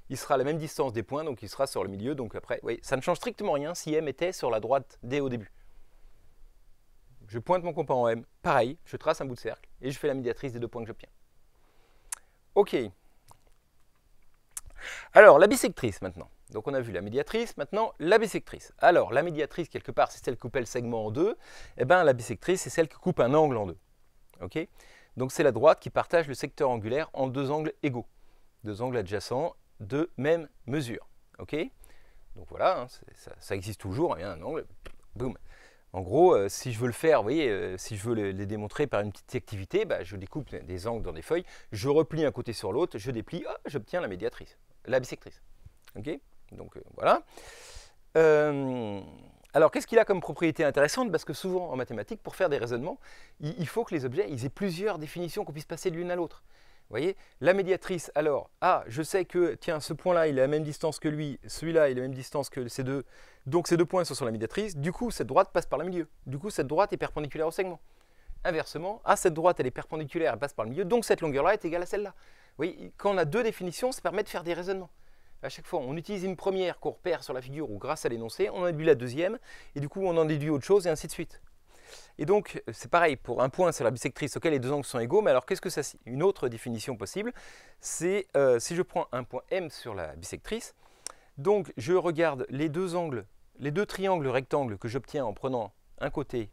Il sera à la même distance des points, donc il sera sur le milieu. Donc après, oui, ça ne change strictement rien si M était sur la droite D au début. Je pointe mon compas en M, pareil, je trace un bout de cercle et je fais la médiatrice des deux points que j'obtiens. Ok. Alors, la bissectrice maintenant. Donc on a vu la médiatrice, maintenant la bissectrice. Alors, la médiatrice, quelque part, c'est celle qui coupe le segment en deux. Et bien, la bissectrice, c'est celle qui coupe un angle en deux. Ok? Donc c'est la droite qui partage le secteur angulaire en deux angles égaux, deux angles adjacents de même mesure. Ok? Donc voilà, ça existe toujours, un angle, boum. En gros, si je veux le faire, vous voyez, si je veux les démontrer par une petite activité, bah, je découpe des angles dans des feuilles, je replie un côté sur l'autre, je déplie, j'obtiens la médiatrice, la bissectrice. Ok? Donc voilà. Alors, qu'est-ce qu'il a comme propriété intéressante? Parce que souvent, en mathématiques, pour faire des raisonnements, il faut que les objets aient plusieurs définitions qu'on puisse passer de l'une à l'autre. Vous voyez, la médiatrice, alors, je sais que, tiens, ce point-là, il a la même distance que lui, celui-là, il a la même distance que ces deux, donc ces deux points sont sur la médiatrice, du coup, cette droite passe par le milieu. Du coup, cette droite est perpendiculaire au segment. Inversement, cette droite, elle est perpendiculaire, elle passe par le milieu, donc cette longueur-là est égale à celle-là. Vous voyez, quand on a deux définitions, ça permet de faire des raisonnements. À chaque fois, on utilise une première qu'on repère sur la figure ou grâce à l'énoncé, on en déduit la deuxième, et du coup, on en déduit autre chose, et ainsi de suite. Et donc, c'est pareil, pour un point sur la bissectrice auquel les deux angles sont égaux, mais alors qu'est-ce que ça signifie? Une autre définition possible, c'est si je prends un point M sur la bissectrice, donc je regarde les deux angles, les deux triangles rectangles que j'obtiens en prenant un côté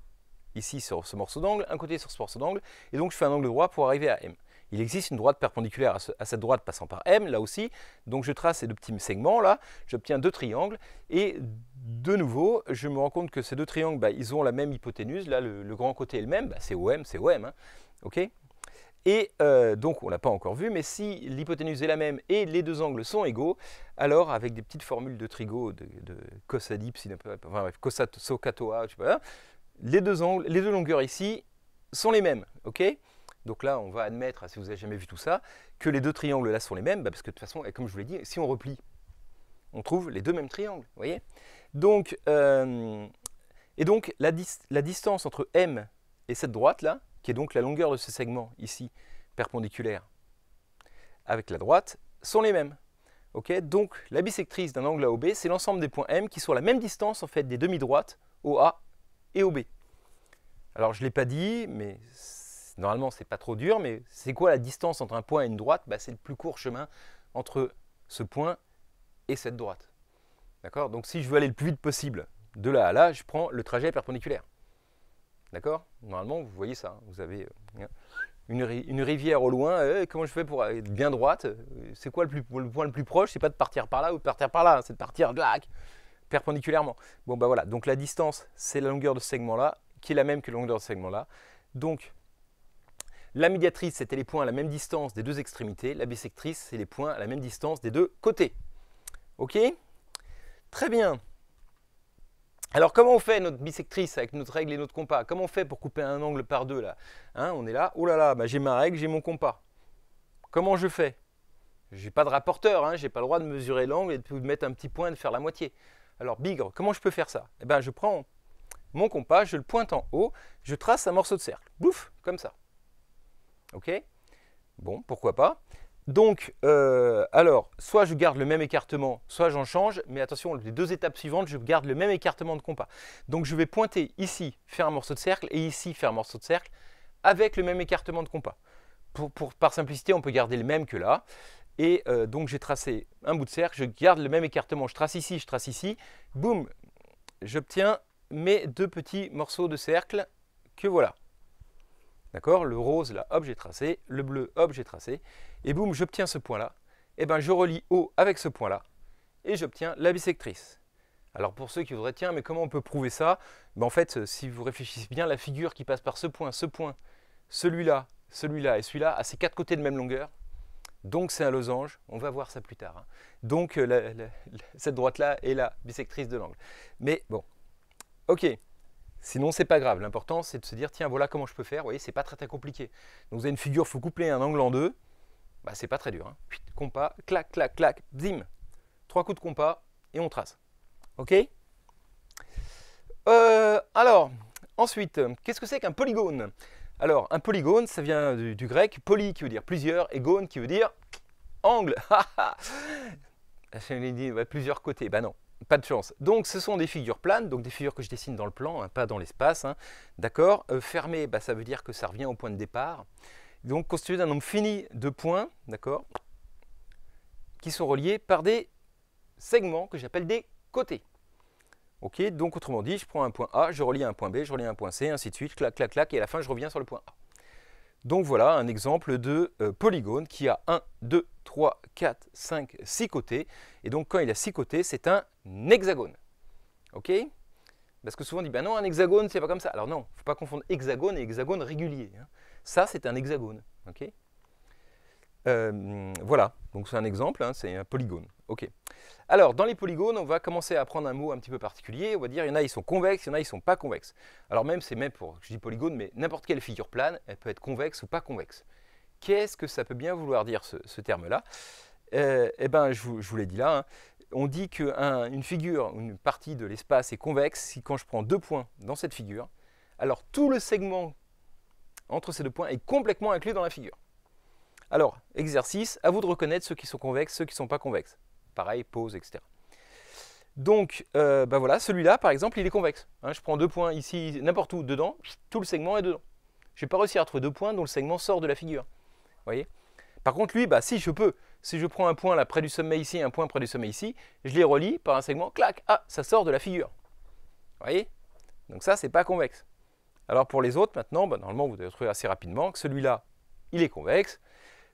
ici sur ce morceau d'angle, un côté sur ce morceau d'angle, et donc je fais un angle droit pour arriver à M. Il existe une droite perpendiculaire à cette droite passant par M, là aussi. Donc je trace ces deux petits segments là, j'obtiens deux triangles. Et de nouveau, je me rends compte que ces deux triangles, ils ont la même hypoténuse. Là, le grand côté est le même, c'est OM, c'est OM. Hein, okay, et donc on ne l'a pas encore vu, mais si l'hypoténuse est la même et les deux angles sont égaux, alors avec des petites formules de Trigo, de Cosadip, enfin bref, Cosat Socatoa, je sais pas, les deux angles, les deux longueurs ici sont les mêmes, ok? Donc là, on va admettre, si vous n'avez jamais vu tout ça, que les deux triangles là sont les mêmes, parce que de toute façon, comme je vous l'ai dit, si on replie, on trouve les deux mêmes triangles, vous voyez? Donc, et donc la distance entre M et cette droite-là, qui est donc la longueur de ce segment ici, perpendiculaire avec la droite, sont les mêmes. Okay, donc la bisectrice d'un angle AOB, c'est l'ensemble des points M qui sont à la même distance en fait des demi-droites OA et OB. Alors je ne l'ai pas dit, mais normalement c'est pas trop dur, mais c'est quoi la distance entre un point et une droite? Bah, c'est le plus court chemin entre ce point et cette droite. D'accord? Donc si je veux aller le plus vite possible de là à là, je prends le trajet perpendiculaire. D'accord? Normalement vous voyez ça, vous avez une rivière au loin, comment je fais pour être bien droite? C'est quoi le point le plus proche? C'est pas de partir par là ou de partir par là, c'est de partir perpendiculairement. Bon bah voilà, donc la distance, c'est la longueur de ce segment-là, qui est la même que la longueur de ce segment-là. Donc la médiatrice, c'était les points à la même distance des deux extrémités. La bisectrice, c'est les points à la même distance des deux côtés. Ok? Très bien. Alors, comment on fait notre bisectrice avec notre règle et notre compas? Comment on fait pour couper un angle par deux là, hein? On est là, oh là là, bah, j'ai ma règle, j'ai mon compas. Comment je fais? Je n'ai pas de rapporteur, hein, je n'ai pas le droit de mesurer l'angle et de mettre un petit point et de faire la moitié. Alors, bigre, comment je peux faire ça? Eh bien, je prends mon compas, je le pointe en haut, je trace un morceau de cercle. Bouf, comme ça. Ok? Bon, pourquoi pas? Donc, alors, soit je garde le même écartement, soit j'en change, mais attention, les deux étapes suivantes, je garde le même écartement de compas. Donc, je vais pointer ici, faire un morceau de cercle, et ici, faire un morceau de cercle, avec le même écartement de compas. Par simplicité, on peut garder le même que là. Et donc, j'ai tracé un bout de cercle, je garde le même écartement, je trace ici, boum, j'obtiens mes deux petits morceaux de cercle que voilà. D'accord? Le rose, là, hop, j'ai tracé. Le bleu, hop, j'ai tracé. Et boum, j'obtiens ce point-là. Et bien, je relie O avec ce point-là. Et j'obtiens la bisectrice. Alors, pour ceux qui voudraient, tiens, mais comment on peut prouver ça? Ben, en fait, si vous réfléchissez bien, la figure qui passe par ce point, celui-là, celui-là et celui-là, a ces quatre côtés de même longueur. Donc, c'est un losange. On va voir ça plus tard. Hein. Donc, cette droite-là est la bisectrice de l'angle. Mais bon, ok. Sinon, c'est pas grave. L'important, c'est de se dire, tiens, voilà comment je peux faire. Vous voyez, c'est pas très compliqué. Donc, vous avez une figure, il faut coupler un angle en deux. Bah, c'est pas très dur. Hein. Compas, clac, clac, clac, zim. 3 coups de compas et on trace. Ok? Alors, ensuite, qu'est-ce que c'est qu'un polygone? Alors, un polygone, ça vient du grec, poly qui veut dire plusieurs, et gone qui veut dire angle. Je l'ai dit, ouais, plusieurs côtés. Bah non. Pas de chance. Donc, ce sont des figures planes, donc des figures que je dessine dans le plan, hein, pas dans l'espace. Hein, d'accord? Fermées, bah, ça veut dire que ça revient au point de départ. Donc, constitué d'un nombre fini de points, d'accord, qui sont reliés par des segments que j'appelle des côtés. Ok? Donc, autrement dit, je prends un point A, je relie à un point B, je relie à un point C, ainsi de suite, clac, clac, clac, et à la fin, je reviens sur le point A. Donc, voilà un exemple de polygone qui a 1, 2, 3, 4, 5, 6 côtés. Et donc, quand il a 6 côtés, c'est un hexagone. Ok? Parce que souvent on dit, ben non, un hexagone, c'est pas comme ça. Alors non, il ne faut pas confondre hexagone et hexagone régulier. Hein. Ça, c'est un hexagone. Ok? Voilà, donc c'est un exemple, hein, c'est un polygone. Ok. Alors, dans les polygones, on va commencer à prendre un mot un petit peu particulier. On va dire, il y en a, ils sont convexes, il y en a, ils ne sont pas convexes. Alors même, c'est même pour, je dis polygone, mais n'importe quelle figure plane, elle peut être convexe ou pas convexe. Qu'est-ce que ça peut bien vouloir dire, ce terme-là? Eh bien, je vous l'ai dit là, hein. On dit qu'une figure, une partie de l'espace est convexe si quand je prends 2 points dans cette figure, alors tout le segment entre ces 2 points est complètement inclus dans la figure. Alors, exercice, à vous de reconnaître ceux qui sont convexes, ceux qui ne sont pas convexes. Pareil, pause, etc. Donc, ben voilà, celui-là, par exemple, il est convexe. Hein, je prends 2 points ici, n'importe où, dedans, tout le segment est dedans. Je n'ai pas réussi à trouver 2 points dont le segment sort de la figure. Vous voyez? Par contre, lui, bah, si je peux, si je prends un point là près du sommet ici, un point près du sommet ici, je les relie par un segment, clac, ah, ça sort de la figure. Vous voyez? Donc ça, c'est pas convexe. Alors pour les autres, maintenant, bah, normalement, vous devez trouver assez rapidement que celui-là, il est convexe,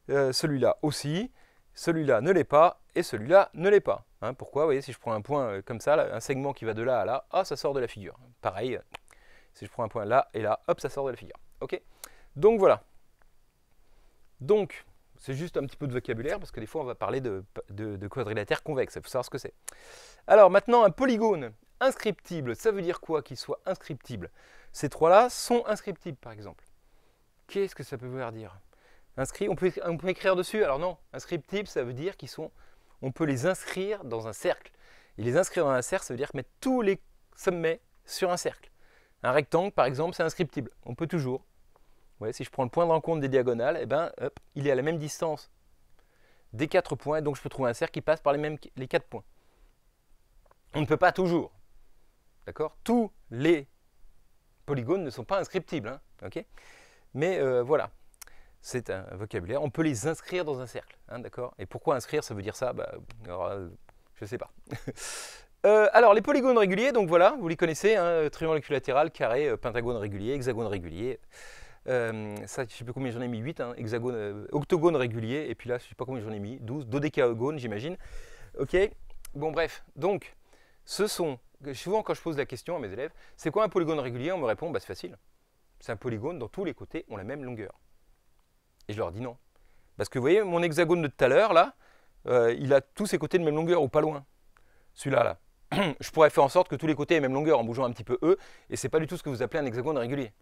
celui-là aussi, celui-là ne l'est pas, et celui-là ne l'est pas. Hein, pourquoi? Vous voyez, si je prends un point comme ça, là, un segment qui va de là à là, ah, ça sort de la figure. Pareil, si je prends un point là et là, hop, ça sort de la figure. Ok? Donc voilà. Donc, c'est juste un petit peu de vocabulaire, parce que des fois, on va parler de quadrilatère convexe. Il faut savoir ce que c'est. Alors, maintenant, un polygone inscriptible, ça veut dire quoi qu'il soit inscriptible? Ces trois-là sont inscriptibles, par exemple. Qu'est-ce que ça peut vouloir dire? Inscrit, on peut écrire dessus. Alors non, inscriptibles, ça veut dire on peut les inscrire dans un cercle. Et les inscrire dans un cercle, ça veut dire mettre tous les sommets sur un cercle. Un rectangle, par exemple, c'est inscriptible. On peut toujours. Ouais, si je prends le point de rencontre des diagonales, eh ben, hop, il est à la même distance des 4 points, donc je peux trouver un cercle qui passe par les 4 points. On ne peut pas toujours. D'accord? Tous les polygones ne sont pas inscriptibles. Hein, okay, mais voilà, c'est un vocabulaire. On peut les inscrire dans un cercle. Hein, d'accord? Et pourquoi inscrire, ça veut dire ça? Je ne sais pas. Alors, les polygones réguliers, donc voilà, vous les connaissez, hein, triangle équilatéral, carré, pentagone régulier, hexagone régulier. Ça, je ne sais plus combien j'en ai mis, 8, hein, octogone régulier, et puis là, je ne sais pas combien j'en ai mis, 12, dodécagone, j'imagine. Ok, bon bref, donc, ce sont, souvent quand je pose la question à mes élèves, c'est quoi un polygone régulier? On me répond, bah, c'est facile, c'est un polygone dont tous les côtés ont la même longueur. Et je leur dis non. Parce que vous voyez, mon hexagone de tout à l'heure, là, il a tous ses côtés de même longueur ou pas loin. Celui-là, là. Je pourrais faire en sorte que tous les côtés aient la même longueur en bougeant un petit peu eux, et c'est pas du tout ce que vous appelez un hexagone régulier.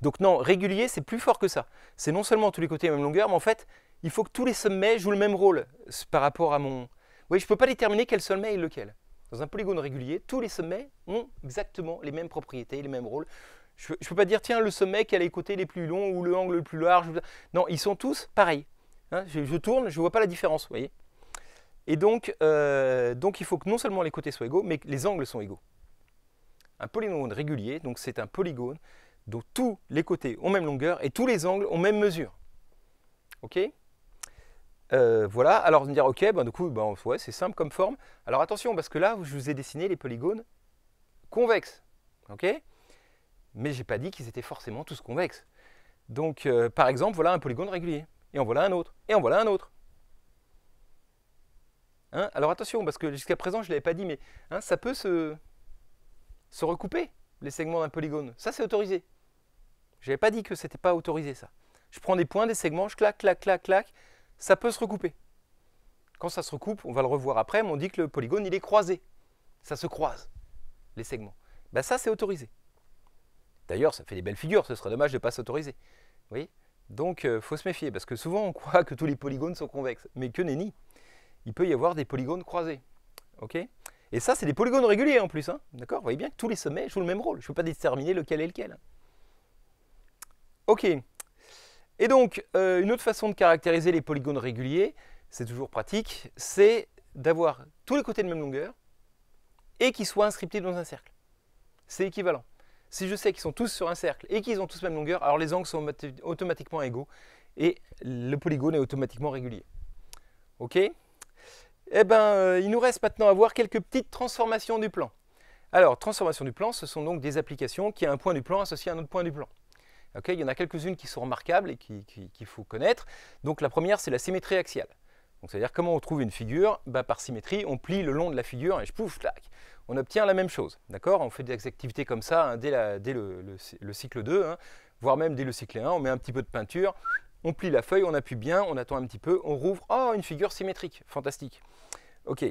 Donc non, régulier, c'est plus fort que ça. C'est non seulement tous les côtés à la même longueur, mais en fait, il faut que tous les sommets jouent le même rôle par rapport à mon... Oui, je ne peux pas déterminer quel sommet est lequel. Dans un polygone régulier, tous les sommets ont exactement les mêmes propriétés, les mêmes rôles. Je ne peux pas dire, tiens, le sommet qui a les côtés les plus longs ou le angle le plus large. Non, ils sont tous pareils. Hein, je tourne, je ne vois pas la différence, vous voyez. Et donc, il faut que non seulement les côtés soient égaux, mais que les angles sont égaux. Un polygone régulier, donc c'est un polygone dont tous les côtés ont même longueur et tous les angles ont même mesure. Ok? Voilà, alors vous me dire, ok, ben, du coup, ben, ouais, c'est simple comme forme. Alors attention, parce que là, je vous ai dessiné les polygones convexes. Ok? Mais je n'ai pas dit qu'ils étaient forcément tous convexes. Donc, par exemple, voilà un polygone régulier. Et en voilà un autre. Et en voilà un autre. Hein? Alors attention, parce que jusqu'à présent, je ne l'avais pas dit, mais hein, ça peut se recouper, les segments d'un polygone. Ça, c'est autorisé. Je n'avais pas dit que ce n'était pas autorisé, ça. Je prends des points, des segments, je claque, claque, claque, claque. Ça peut se recouper. Quand ça se recoupe, on va le revoir après, mais on dit que le polygone, il est croisé. Ça se croise, les segments. Ben ça, c'est autorisé. D'ailleurs, ça fait des belles figures, ce serait dommage de ne pas s'autoriser. Vous voyez? Donc, il faut se méfier, parce que souvent, on croit que tous les polygones sont convexes. Mais que nenni, il peut y avoir des polygones croisés. Ok? Et ça, c'est des polygones réguliers en plus. Hein, d'accord? Vous voyez bien que tous les sommets jouent le même rôle. Je ne peux pas déterminer lequel est lequel. Ok. Et donc, une autre façon de caractériser les polygones réguliers, c'est toujours pratique, c'est d'avoir tous les côtés de même longueur et qu'ils soient inscriptibles dans un cercle. C'est équivalent. Si je sais qu'ils sont tous sur un cercle et qu'ils ont tous la même longueur, alors les angles sont automatiquement égaux et le polygone est automatiquement régulier. Ok? Eh bien, il nous reste maintenant à voir quelques petites transformations du plan. Alors, transformation du plan, ce sont donc des applications qui a un point du plan associé à un autre point du plan. Okay, il y en a quelques-unes qui sont remarquables et qu'il faut connaître. Donc la première, c'est la symétrie axiale. C'est-à-dire comment on trouve une figure? Par symétrie, on plie le long de la figure et pouf, tac, on obtient la même chose. On fait des activités comme ça hein, dès le cycle 2, hein, voire même dès le cycle 1. On met un petit peu de peinture, on plie la feuille, on appuie bien, on attend un petit peu, on rouvre. Oh, une figure symétrique, fantastique. Ok.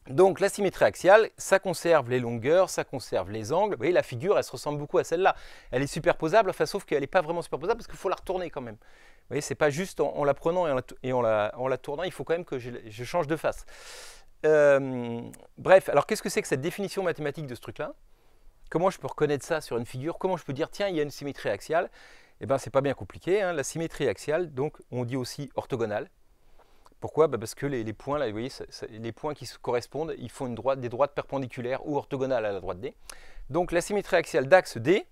Donc la symétrie axiale, ça conserve les longueurs, ça conserve les angles. Vous voyez, la figure, elle se ressemble beaucoup à celle-là. Elle est superposable, enfin, sauf qu'elle n'est pas vraiment superposable parce qu'il faut la retourner quand même. Vous voyez, c'est pas juste en la prenant et en la tournant, il faut quand même que je change de face. Bref, alors qu'est-ce que c'est que cette définition mathématique de ce truc-là? Comment je peux reconnaître ça sur une figure? Comment je peux dire, tiens, il y a une symétrie axiale? Eh bien, c'est pas bien compliqué. Hein. La symétrie axiale, donc, on dit aussi orthogonale. Pourquoi? Parce que les points, là, vous voyez, les points qui se correspondent, ils font des droites perpendiculaires ou orthogonales à la droite D. Donc la symétrie axiale d'axe D,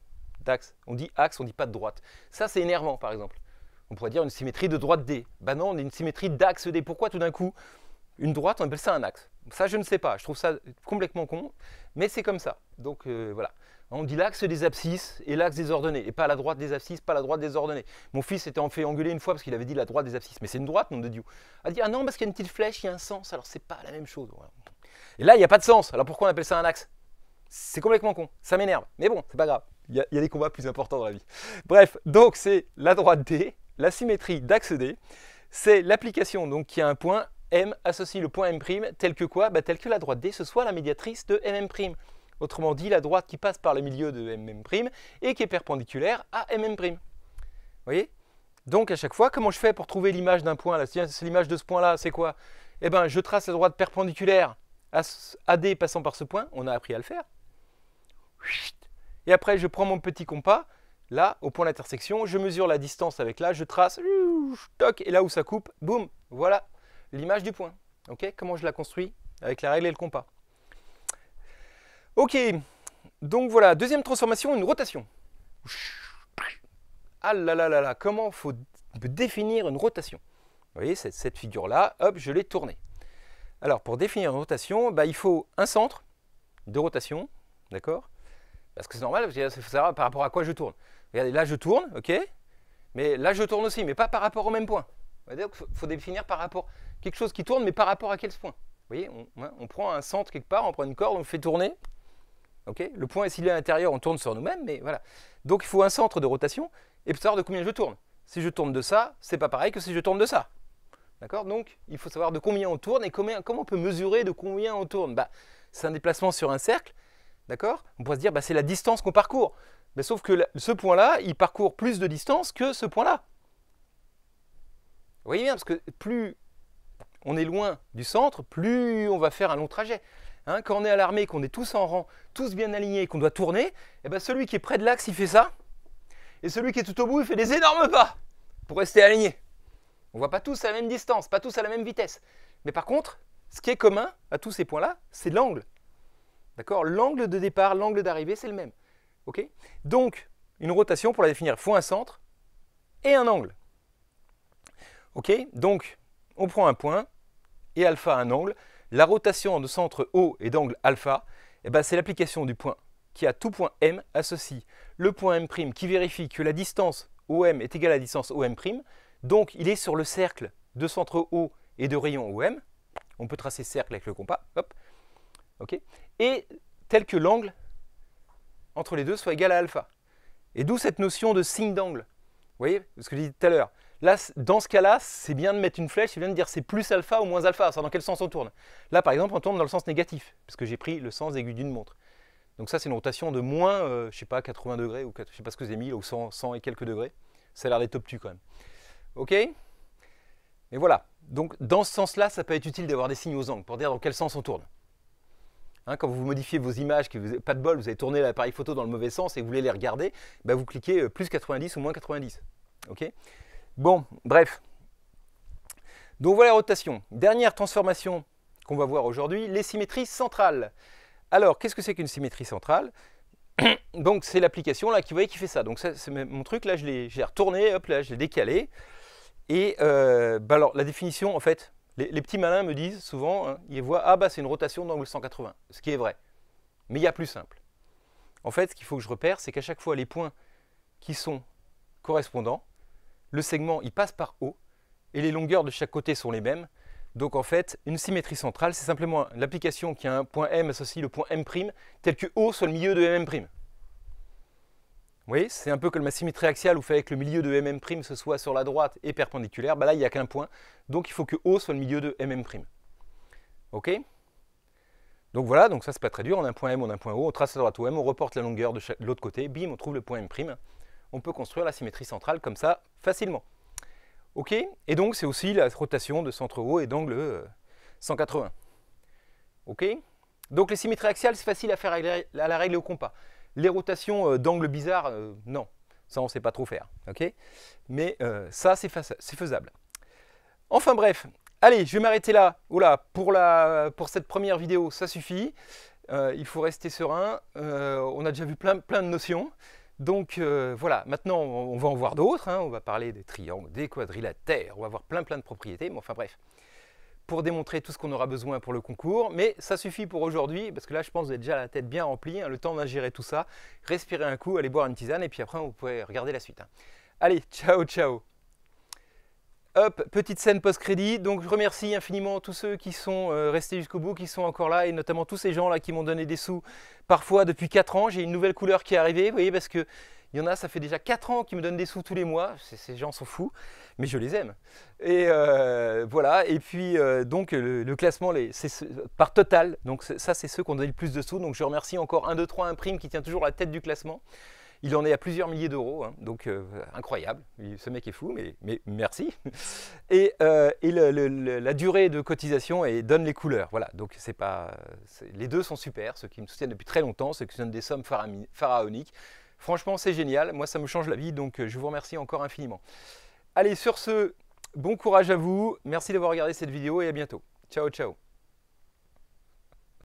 on dit axe, on ne dit pas de droite. Ça, c'est énervant, par exemple. On pourrait dire une symétrie de droite D. Ben non, on a une symétrie d'axe D. Pourquoi tout d'un coup une droite, on appelle ça un axe? Ça, je ne sais pas. Je trouve ça complètement con, mais c'est comme ça. Donc voilà. On dit l'axe des abscisses et l'axe des ordonnées, et pas la droite des abscisses, pas la droite des ordonnées. Mon fils s'était fait engueuler une fois parce qu'il avait dit la droite des abscisses, mais c'est une droite, nom de Dieu. Il a dit, ah non, parce qu'il y a une petite flèche, il y a un sens, alors c'est pas la même chose. Voilà. Et là, il n'y a pas de sens, alors pourquoi on appelle ça un axe? C'est complètement con, ça m'énerve, mais bon, c'est pas grave, il y a des combats plus importants dans la vie. Bref, donc c'est la droite D, la symétrie d'axe D, c'est l'application donc qui a un point M associe le point M', tel que quoi? Tel que la droite D, ce soit la médiatrice de MM'. Autrement dit, la droite qui passe par le milieu de MM' et qui est perpendiculaire à MM'. Vous voyez? Donc à chaque fois, comment je fais pour trouver l'image d'un point là? C'est l'image de ce point-là, c'est quoi? Eh bien, je trace la droite perpendiculaire à AD passant par ce point. On a appris à le faire. Et après, je prends mon petit compas, là, au point d'intersection, je mesure la distance avec là, je trace, toc, et là où ça coupe, boum, voilà l'image du point. Ok? Comment je la construis? Avec la règle et le compas. Ok, donc voilà, deuxième transformation, une rotation. Ah là là là là, comment faut définir une rotation? Vous voyez, cette figure-là, hop, je l'ai tournée. Alors, pour définir une rotation, bah, il faut un centre de rotation, d'accord? Parce que c'est normal, parce qu'il faut savoir par rapport à quoi je tourne. Regardez, là je tourne, ok? Mais là je tourne aussi, mais pas par rapport au même point. Il faut définir par rapport à quelque chose qui tourne, mais par rapport à quel point? Vous voyez, on prend un centre quelque part, on prend une corde, on le fait tourner. Okay, le point, s'il est à l'intérieur, on tourne sur nous-mêmes, mais voilà. Donc il faut un centre de rotation et pour savoir de combien je tourne. Si je tourne de ça, c'est pas pareil que si je tourne de ça. D'accord? Donc il faut savoir de combien on tourne et comment on peut mesurer de combien on tourne. Bah, c'est un déplacement sur un cercle, d'accord? On pourrait se dire, bah, c'est la distance qu'on parcourt. Mais sauf que ce point-là, il parcourt plus de distance que ce point-là. Vous voyez bien, parce que plus on est loin du centre, plus on va faire un long trajet. Hein, quand on est à l'armée, qu'on est tous en rang, tous bien alignés, qu'on doit tourner, eh ben celui qui est près de l'axe, il fait ça. Et celui qui est tout au bout, il fait des énormes pas pour rester aligné. On ne voit pas tous à la même distance, pas tous à la même vitesse. Mais par contre, ce qui est commun à tous ces points-là, c'est l'angle. D'accord? L'angle de départ, l'angle d'arrivée, c'est le même. Okay? Donc, une rotation, pour la définir, il faut un centre et un angle. Ok? Donc, on prend un point et alpha un angle. La rotation de centre O et d'angle alpha, eh ben, c'est l'application du point qui à tout point M associe le point M' qui vérifie que la distance OM est égale à la distance OM'. Donc il est sur le cercle de centre O et de rayon OM. On peut tracer cercle avec le compas. Hop. Okay. Et tel que l'angle entre les deux soit égal à alpha. Et d'où cette notion de signe d'angle. Vous voyez ce que je disais tout à l'heure. Là, dans ce cas-là, c'est bien de mettre une flèche, c'est bien de dire c'est plus alpha ou moins alpha, ça dans quel sens on tourne. Là, par exemple, on tourne dans le sens négatif, parce que j'ai pris le sens aiguille d'une montre. Donc ça, c'est une rotation de moins, je ne sais pas, 80 degrés, ou je ne sais pas ce que j'ai mis, ou 100 et quelques degrés. Ça a l'air d'être obtus quand même. Ok? Mais voilà. Donc, dans ce sens-là, ça peut être utile d'avoir des signes aux angles, pour dire dans quel sens on tourne. Hein, quand vous modifiez vos images, que vous n'avez pas de bol, vous avez tourné l'appareil photo dans le mauvais sens et vous voulez les regarder, ben vous cliquez plus 90 ou moins 90. Ok? Bon, bref. Donc voilà la rotation. Dernière transformation qu'on va voir aujourd'hui, les symétries centrales. Alors, qu'est-ce que c'est qu'une symétrie centrale? Donc c'est l'application là qui, vous voyez, qui fait ça. Donc c'est mon truc, là je l'ai retourné, hop là je l'ai décalé. Et bah alors la définition, en fait, les petits malins me disent souvent, hein, ils voient, ah bah c'est une rotation d'angle 180, ce qui est vrai. Mais il y a plus simple. En fait, ce qu'il faut que je repère, c'est qu'à chaque fois les points qui sont correspondants, le segment il passe par O et les longueurs de chaque côté sont les mêmes. Donc en fait, une symétrie centrale, c'est simplement l'application qui a un point M associe le point M', tel que O soit le milieu de MM'. Vous voyez, c'est un peu comme la symétrie axiale où il fallait que le milieu de MM' ce soit sur la droite et perpendiculaire. Bah là, il n'y a qu'un point, donc il faut que O soit le milieu de MM'. Ok? Donc voilà, donc ça c'est pas très dur, on a un point M, on a un point O, on trace la droite OM, on reporte la longueur de l'autre côté, bim, on trouve le point M'. On peut construire la symétrie centrale comme ça facilement. Ok? Et donc c'est aussi la rotation de centre O et d'angle 180. Ok? Donc les symétries axiales, c'est facile à faire à la règle et au compas. Les rotations d'angle bizarre, non, ça on ne sait pas trop faire. Ok? Mais ça c'est faisable. Enfin bref, allez, je vais m'arrêter là. Oula, pour cette première vidéo, ça suffit. Il faut rester serein. On a déjà vu plein de notions. Donc voilà, maintenant on va en voir d'autres, hein. On va parler des triangles, des quadrilatères, on va voir plein de propriétés, mais enfin bref, pour démontrer tout ce qu'on aura besoin pour le concours, mais ça suffit pour aujourd'hui, parce que là je pense que vous avez déjà la tête bien remplie, hein, le temps d'ingérer tout ça, respirez un coup, allez boire une tisane, et puis après vous pouvez regarder la suite. Hein. Allez, ciao, ciao. Hop, petite scène post-crédit, donc je remercie infiniment tous ceux qui sont restés jusqu'au bout, qui sont encore là, et notamment tous ces gens là qui m'ont donné des sous, parfois depuis 4 ans, j'ai une nouvelle couleur qui est arrivée, vous voyez, parce que Il y en a, ça fait déjà 4 ans qu'ils me donnent des sous tous les mois. Ces gens sont fous, mais je les aime. Et voilà, et puis donc le classement par total, donc ça c'est ceux qui ont donné le plus de sous. Donc je remercie encore 1, 2, 3 Imprime qui tient toujours la tête du classement. Il en est à plusieurs milliers d'euros, hein, donc incroyable. Ce mec est fou, mais merci. Et la durée de cotisation donne les couleurs. Voilà, donc les deux sont super. Ceux qui me soutiennent depuis très longtemps, ceux qui donnent des sommes pharaoniques. Franchement, c'est génial. Moi, ça me change la vie, donc je vous remercie encore infiniment. Allez, sur ce, bon courage à vous. Merci d'avoir regardé cette vidéo et à bientôt. Ciao, ciao.